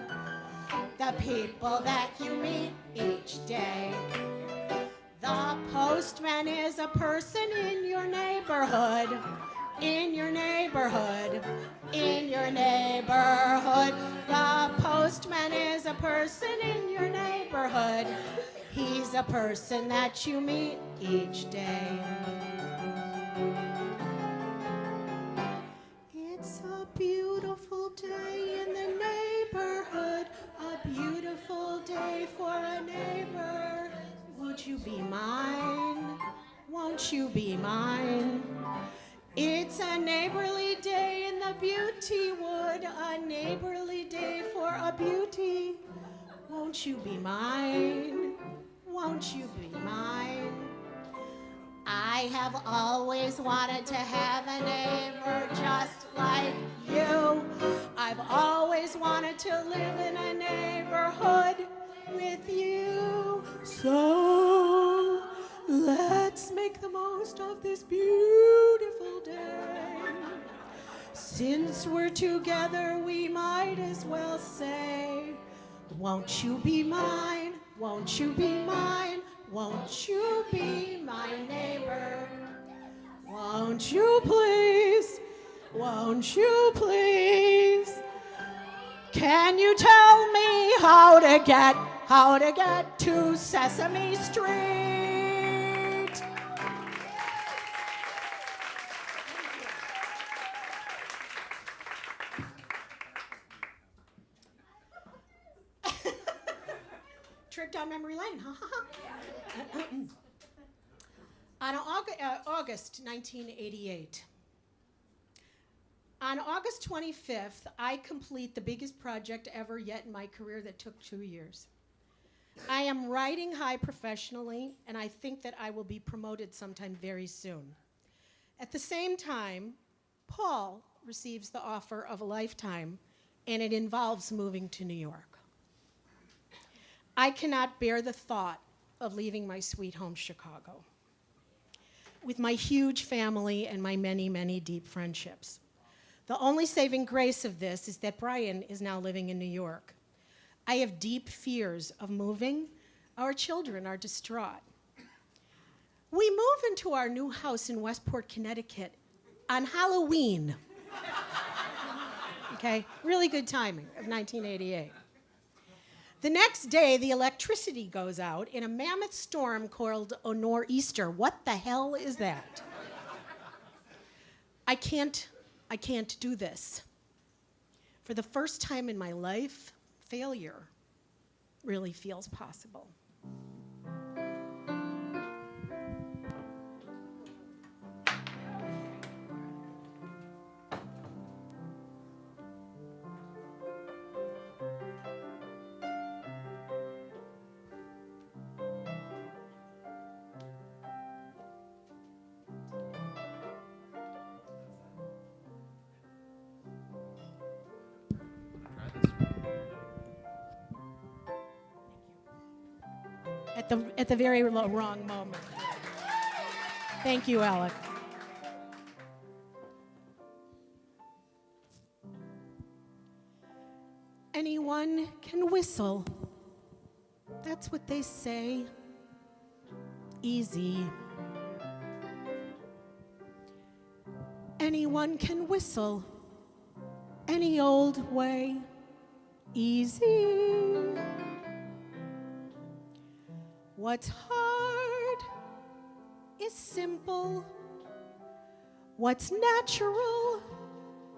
The people that you meet each day. The postman is a person in your neighborhood. In your neighborhood. In your neighborhood. The postman is a person in your neighborhood. He's a person that you meet each day. It's a beautiful day in the neighborhood. A beautiful day for a neighbor. Would you be mine? Won't you be mine? It's a neighborly day in the beauty wood, a neighborly day for a beauty. Won't you be mine? Won't you be mine? I have always wanted to have a neighbor just like you. I've always wanted to live in a neighborhood with you. So let's make the most of this beautiful day. Since we're together, we might as well say, won't you be mine? Won't you be mine? Won't you be my neighbor? Won't you please? Won't you please? Can you tell me how to get to Sesame Street? Trip down memory lane, On August 1988. On August 25th, I complete the biggest project ever yet in my career that took 2 years. I am riding high professionally, and I think that I will be promoted sometime very soon. At the same time, Paul receives the offer of a lifetime, and it involves moving to New York. I cannot bear the thought of leaving my sweet home, Chicago, with my huge family and my many, many deep friendships. The only saving grace of this is that Brian is now living in New York. I have deep fears of moving. Our children are distraught. We move into our new house in Westport, Connecticut on Halloween. Okay, really good timing of 1988. The next day, the electricity goes out in a mammoth storm called a nor'easter. What the hell is that? I can't do this. For the first time in my life, failure really feels possible. At the very wrong moment. Thank you, Alec. Anyone can whistle. That's what they say. Easy. Anyone can whistle. Any old way. Easy. What's hard is simple. What's natural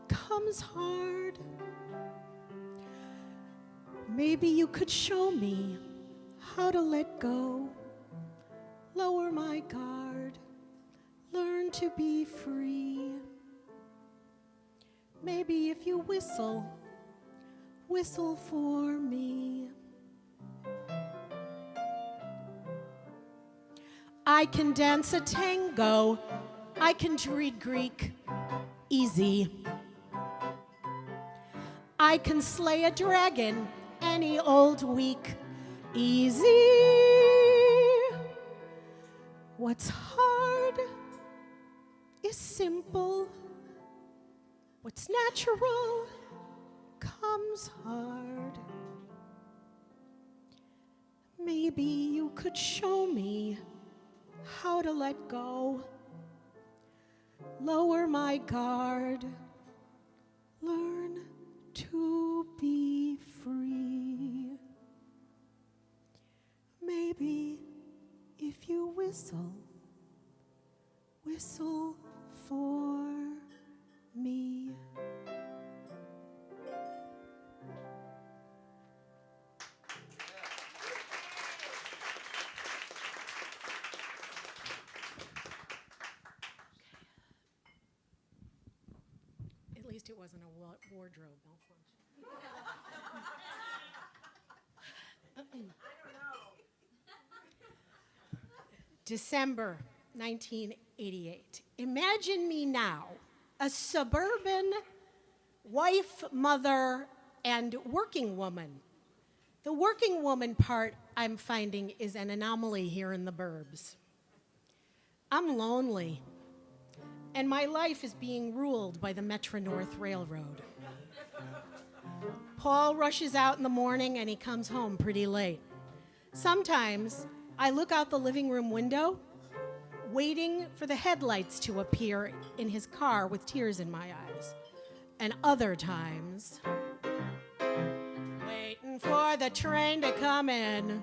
comes hard. Maybe you could show me how to let go, lower my guard, learn to be free. Maybe if you whistle, whistle for me. I can dance a tango, I can read Greek, easy. I can slay a dragon any old week, easy. What's hard is simple. What's natural comes hard. Maybe you could show me how to let go, lower my guard, learn to be free. Maybe if you whistle, whistle for me. At least it wasn't a wardrobe malfunction. December 1988. Imagine me now, a suburban wife, mother, and working woman. The working woman part, I'm finding, is an anomaly here in the burbs. I'm lonely, and my life is being ruled by the Metro-North Railroad. Paul rushes out in the morning, and he comes home pretty late. Sometimes I look out the living room window, waiting for the headlights to appear in his car with tears in my eyes. And other times, waiting for the train to come in,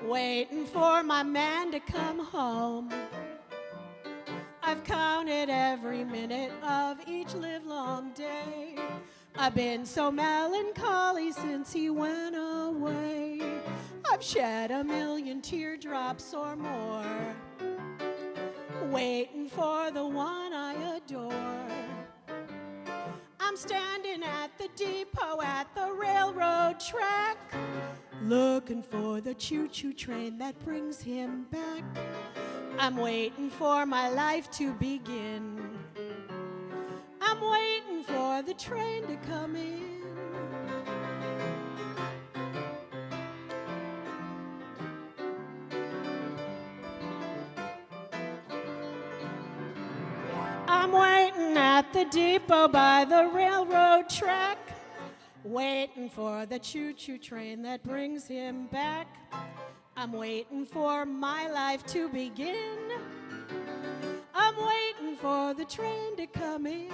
waiting for my man to come home. I've counted every minute of each livelong day. I've been so melancholy since he went away. I've shed 1,000,000 teardrops or more, waiting for the one I adore. I'm standing at the depot at the railroad track, looking for the choo-choo train that brings him back. I'm waiting for my life to begin. I'm waiting for the train to come in. I'm waiting at the depot by the railroad track, waiting for the choo-choo train that brings him back. I'm waiting for my life to begin. I'm waiting for the train to come in.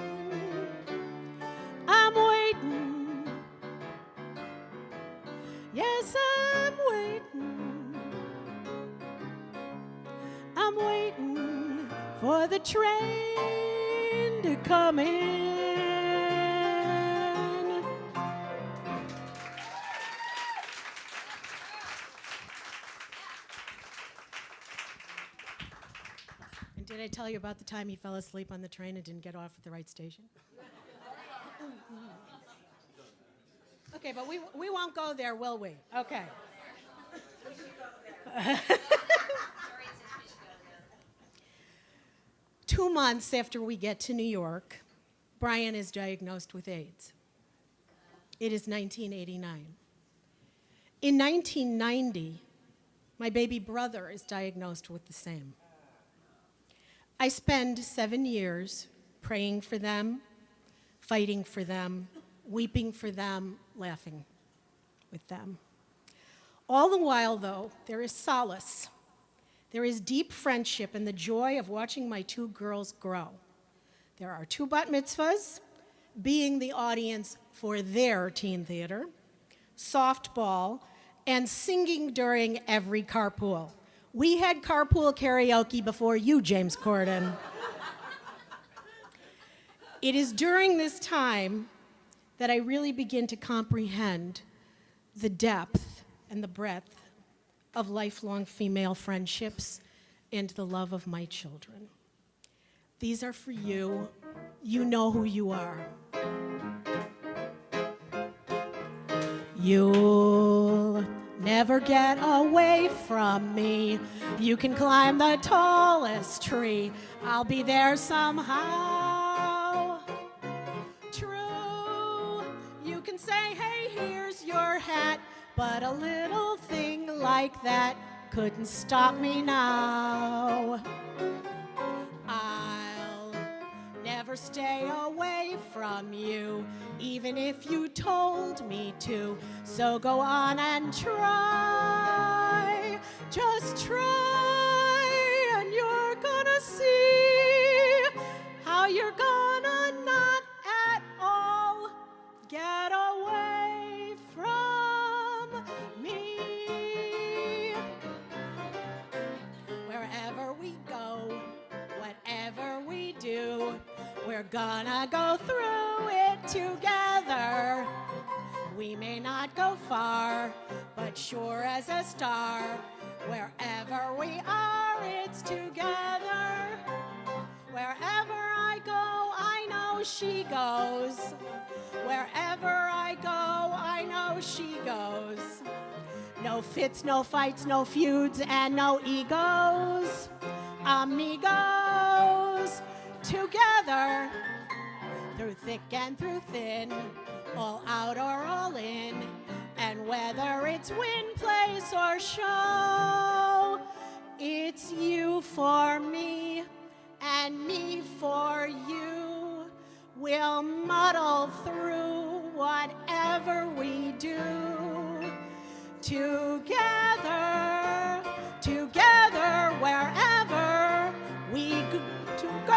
I'm waiting. Yes, I'm waiting. I'm waiting for the train to come in. And did I tell you about the time he fell asleep on the train and didn't get off at the right station? Okay, but we won't go there, will we? Okay. 2 months after we get to New York, Brian is diagnosed with AIDS. It is 1989. In 1990, my baby brother is diagnosed with the same. I spend 7 years praying for them, fighting for them, weeping for them, laughing with them. All the while, though, there is solace. There is deep friendship and the joy of watching my 2 girls grow. There are 2 bat mitzvahs, being the audience for their teen theater, softball, and singing during every carpool. We had carpool karaoke before you, James Corden. It is during this time that I really begin to comprehend the depth and the breadth of lifelong female friendships and the love of my children. These are for you. You know who you are. You'll never get away from me. You can climb the tallest tree. I'll be there somehow. True, you can say, hey, here's your hat, but a little thing like that couldn't stop me now. I'll never stay away from you, even if you told me to. So go on and try, just try, and you're gonna see how you're gonna not at all get away from me. Wherever we go, whatever we do, we're gonna go through it together. We may not go far, but sure as a star, wherever we are, it's together. Wherever I go, I know she goes. Wherever I go, I know she goes. No fits, no fights, no feuds, and no egos. Amigos, together, through thick and through thin, all out or all in, and whether it's win, place, or show, it's you for me and me for you. We'll muddle through whatever we do. Together, together, wherever we to go.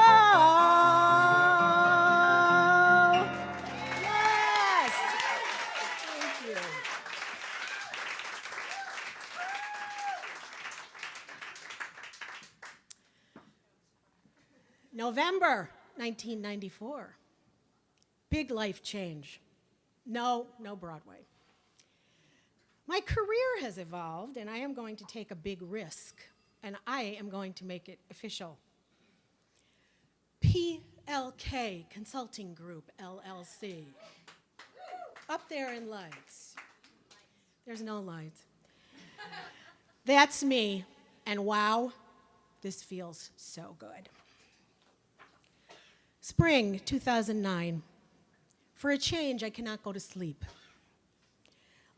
Yes! Thank you. November 1994. Big life change. No Broadway. My career has evolved, and I am going to take a big risk, and I am going to make it official. PLK Consulting Group, LLC. Up there in lights. There's no lights. That's me, and wow, this feels so good. Spring 2009. For a change, I cannot go to sleep.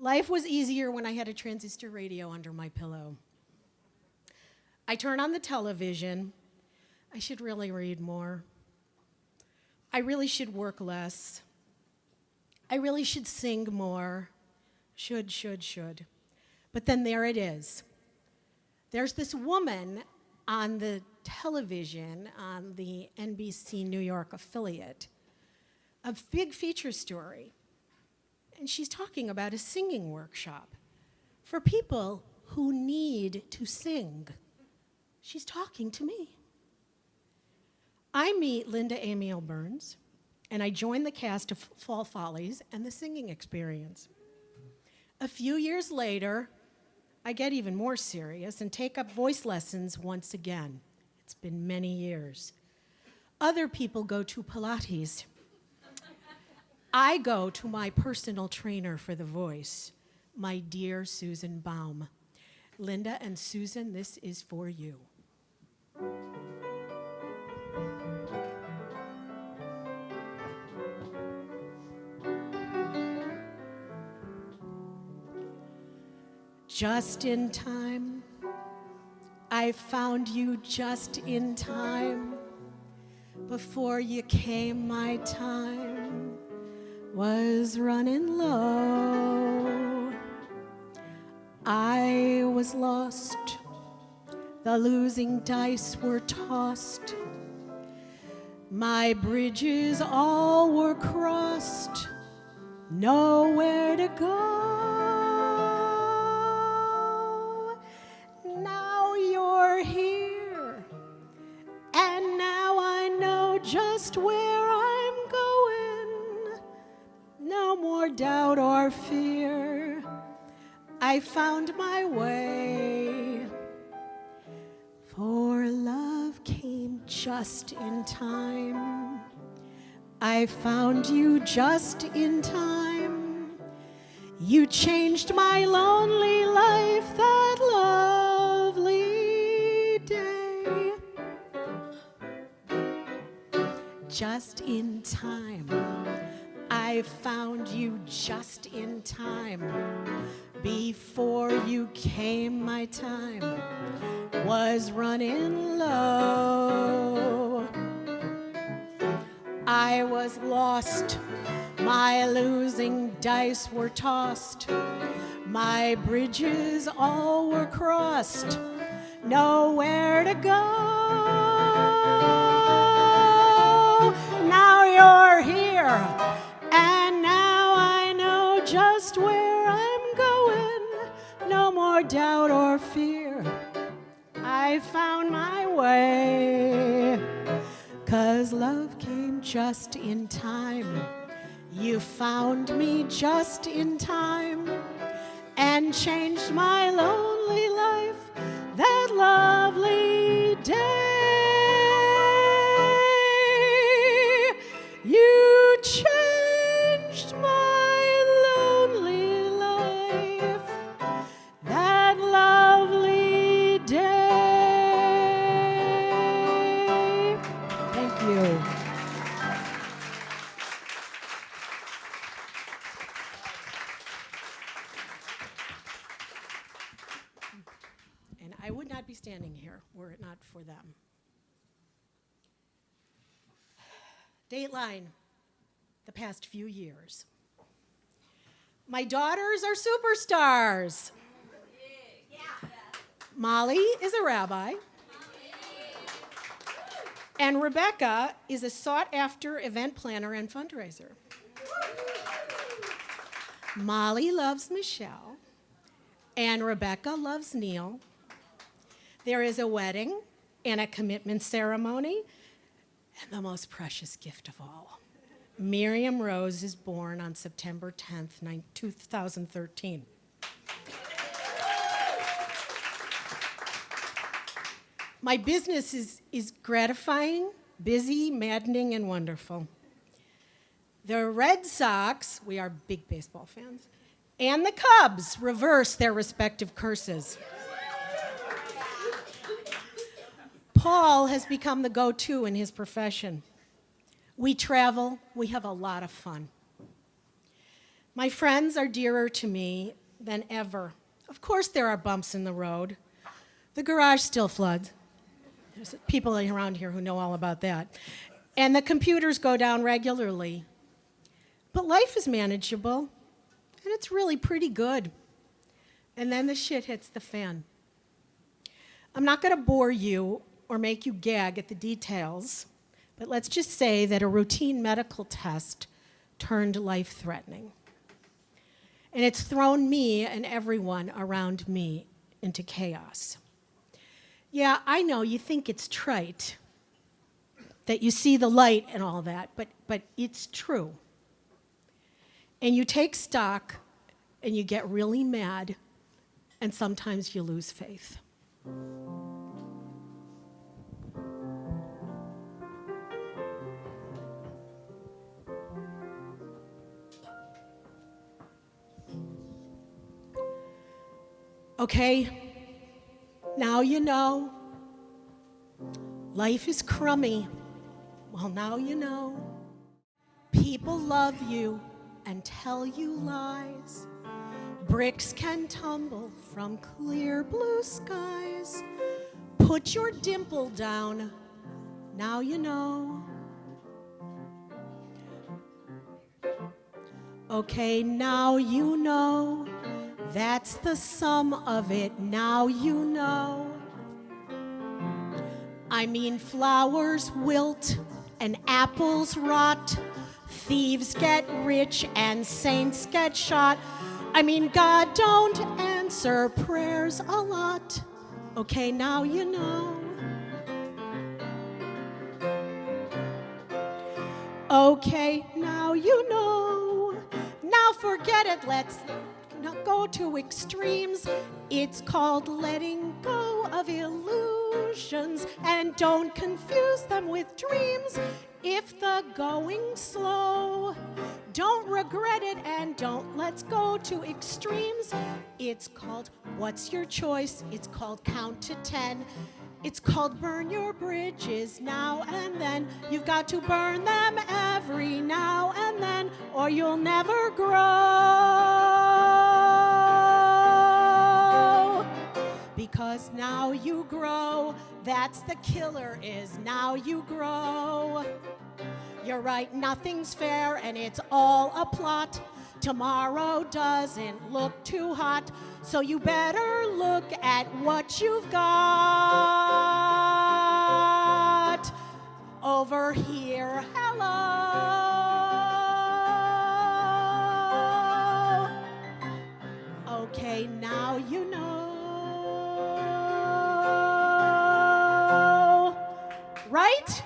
Life was easier when I had a transistor radio under my pillow. I turn on the television. I should really read more. I really should work less. I really should sing more. Should. But then there it is. There's this woman on the television, on the NBC New York affiliate, a big feature story. And she's talking about a singing workshop for people who need to sing. She's talking to me. I meet Linda Amiel Burns, and I join the cast of Fall Follies and the singing experience. A few years later, I get even more serious and take up voice lessons once again. It's been many years. Other people go to Pilates. I go to my personal trainer for the voice, my dear Susan Baum. Linda and Susan, this is for you. Just in time. I found you just in time. Before you came, my time was running low. I was lost. The losing dice were tossed. My bridges all were crossed. Nowhere to go. Now you're here. And now I know just where I'm going. No more doubt or fear. I found my way. For love came just in time. I found you just in time. You changed my lonely life that lovely day. Just in time. I found you just in time. Before you came, my time was running low. I was lost. My losing dice were tossed. My bridges all were crossed. Nowhere to go. Now you're here. And now I know just where I'm going. No more doubt or fear. I found my way. 'Cause love came just in time. You found me just in time and changed my lonely life that lovely day. You changed my lonely life And I would not be standing here were it not for them. Dateline, the past few years. My daughters are superstars. Molly is a rabbi. And Rebecca is a sought-after event planner and fundraiser. Molly loves Michelle, and Rebecca loves Neil. There is a wedding and a commitment ceremony, and the most precious gift of all. Miriam Rose is born on September 10th, 2013. My business is gratifying, busy, maddening, and wonderful. The Red Sox, we are big baseball fans, and the Cubs reverse their respective curses. Paul has become the go-to in his profession. We travel, we have a lot of fun. My friends are dearer to me than ever. Of course there are bumps in the road. The garage still floods. There's people around here who know all about that. And the computers go down regularly. But life is manageable, and it's really pretty good. And then the shit hits the fan. I'm not going to bore you or make you gag at the details, but let's just say that a routine medical test turned life-threatening. And it's thrown me and everyone around me into chaos. Yeah, I know you think it's trite, that you see the light and all that, but it's true. And you take stock and you get really mad, and sometimes you lose faith. Okay, now you know. Life is crummy. Well, now you know. People love you and tell you lies. Bricks can tumble from clear blue skies. Put your dimple down. Now you know. Okay, now you know. That's the sum of it, now you know. I mean, flowers wilt and apples rot. Thieves get rich and saints get shot. I mean, God don't answer prayers a lot. Okay, now you know. Okay, now you know. Now forget it, let's not go to extremes. It's called letting go of illusions, and don't confuse them with dreams. If the going's slow, don't regret it, and don't let's go to extremes. It's called what's your choice? It's called count to 10. It's called burn your bridges now and then. You've got to burn them every now and then, or you'll never grow. Because now you grow, that's the killer is now you grow. You're right, nothing's fair and it's all a plot. Tomorrow doesn't look too hot, so you better look at what you've got. Over here, hello. Okay, now you know. Right?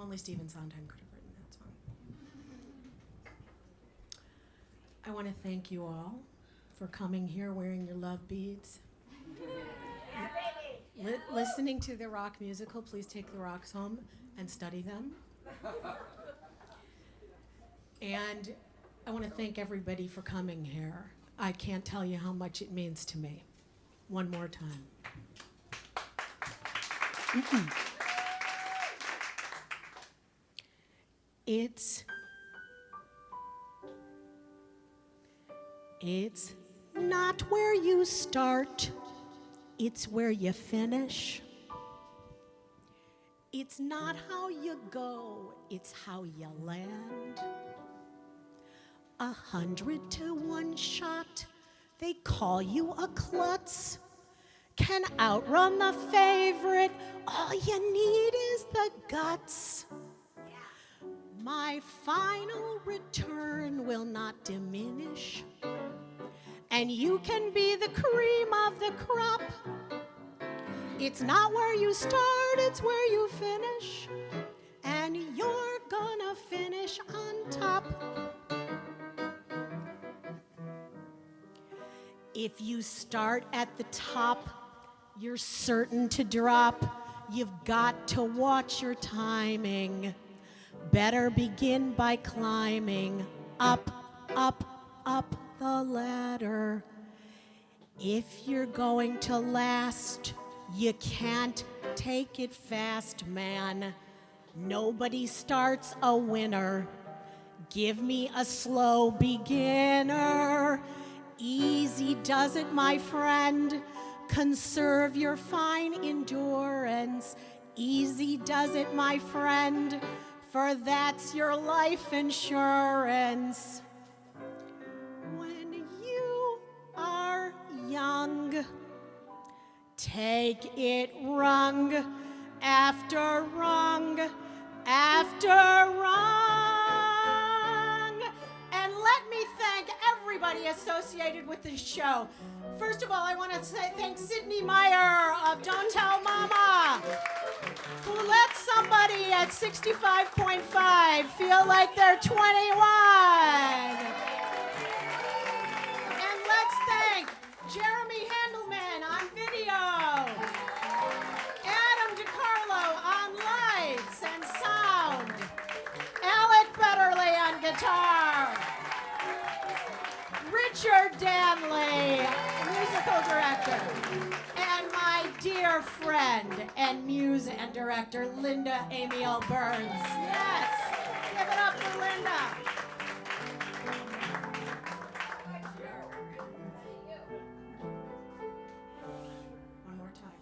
Only Stephen Sondheim could have written that song. I want to thank you all for coming here wearing your love beads. Listening to the rock musical, please take the rocks home and study them. And I want to thank everybody for coming here. I can't tell you how much it means to me. One more time. It's not where you start, it's where you finish. It's not how you go, it's how you land. 100 to 1 shot, they call you a klutz. Can outrun the favorite, all you need is the guts. My final return will not diminish, and you can be the cream of the crop. It's not where you start, it's where you finish, and you're gonna finish on top. If you start at the top, you're certain to drop. You've got to watch your timing. Better begin by climbing up, up, up the ladder. If you're going to last, you can't take it fast, man. Nobody starts a winner. Give me a slow beginner. Easy does it, my friend. Conserve your fine endurance. Easy does it, my friend, for that's your life insurance. When you are young, take it rung after rung after rung. And let me thank everybody associated with this show. First of all, I want to say thanks Sydney Meyer of Don't Tell Mama, who let somebody at 65.5 feel like they're 21. And let's thank Jeremy Handelman on video, Adam DiCarlo on lights and sound, Alec Betterly on guitar, Richard Danley, musical director, and my dear friend and muse and director, Linda Amiel Burns. Yes, give it up for Linda. One more time.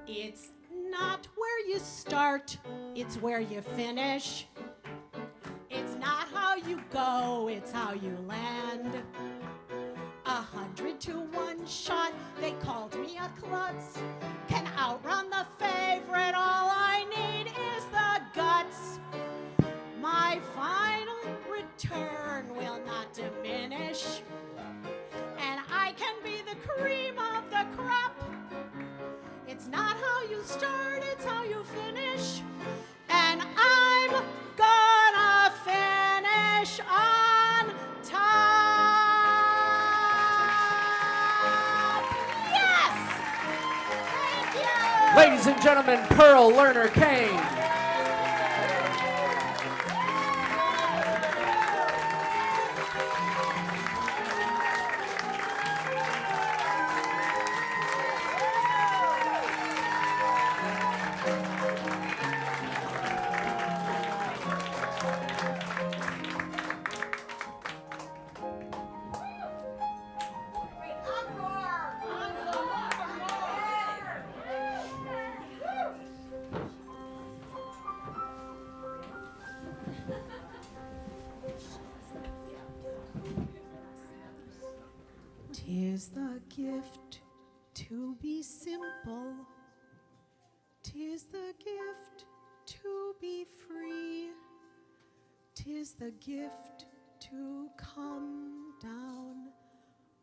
It's not where you start, it's where you finish. It's not how you go, it's how you land. 100 to 1 shot, they called me a klutz. Can outrun the favorite, all I need is the guts. My final return will not diminish, and I can be the cream of the crop. It's not how you start, it's how you finish, and I'm gonna finish on top. Yes! Thank you! Ladies and gentlemen, Pearl Lerner Kane. Tis the gift to be simple. Tis the gift to be free. Tis the gift to come down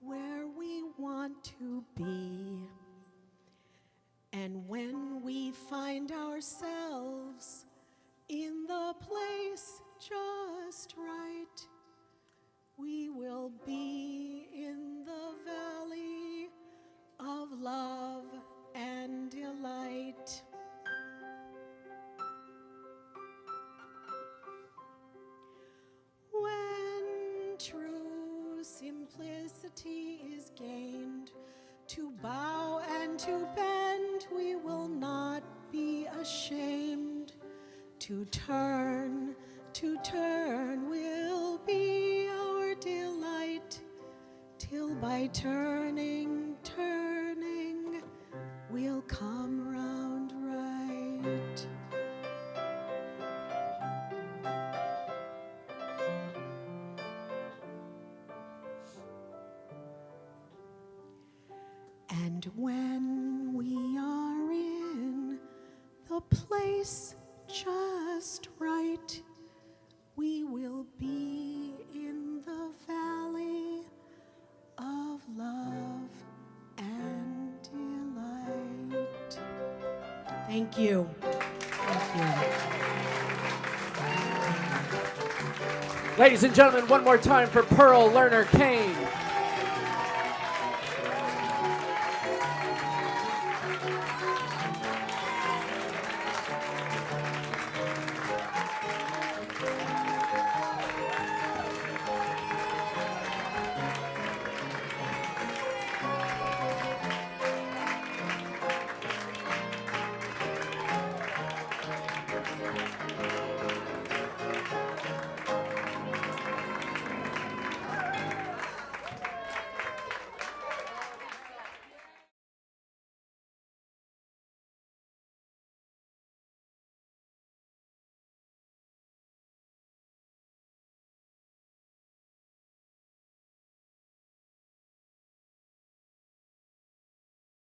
where we want to be. And when we find ourselves in the place just right, we will be in the valley of love and delight. When true simplicity is gained, to bow and to bend we will not be ashamed. To turn will be our delight, till by turning, we'll come round right. And when we are in the place just right, we will be in the valley of love and delight. Thank you. Thank you. Ladies and gentlemen, one more time for Pearl Lerner Kane.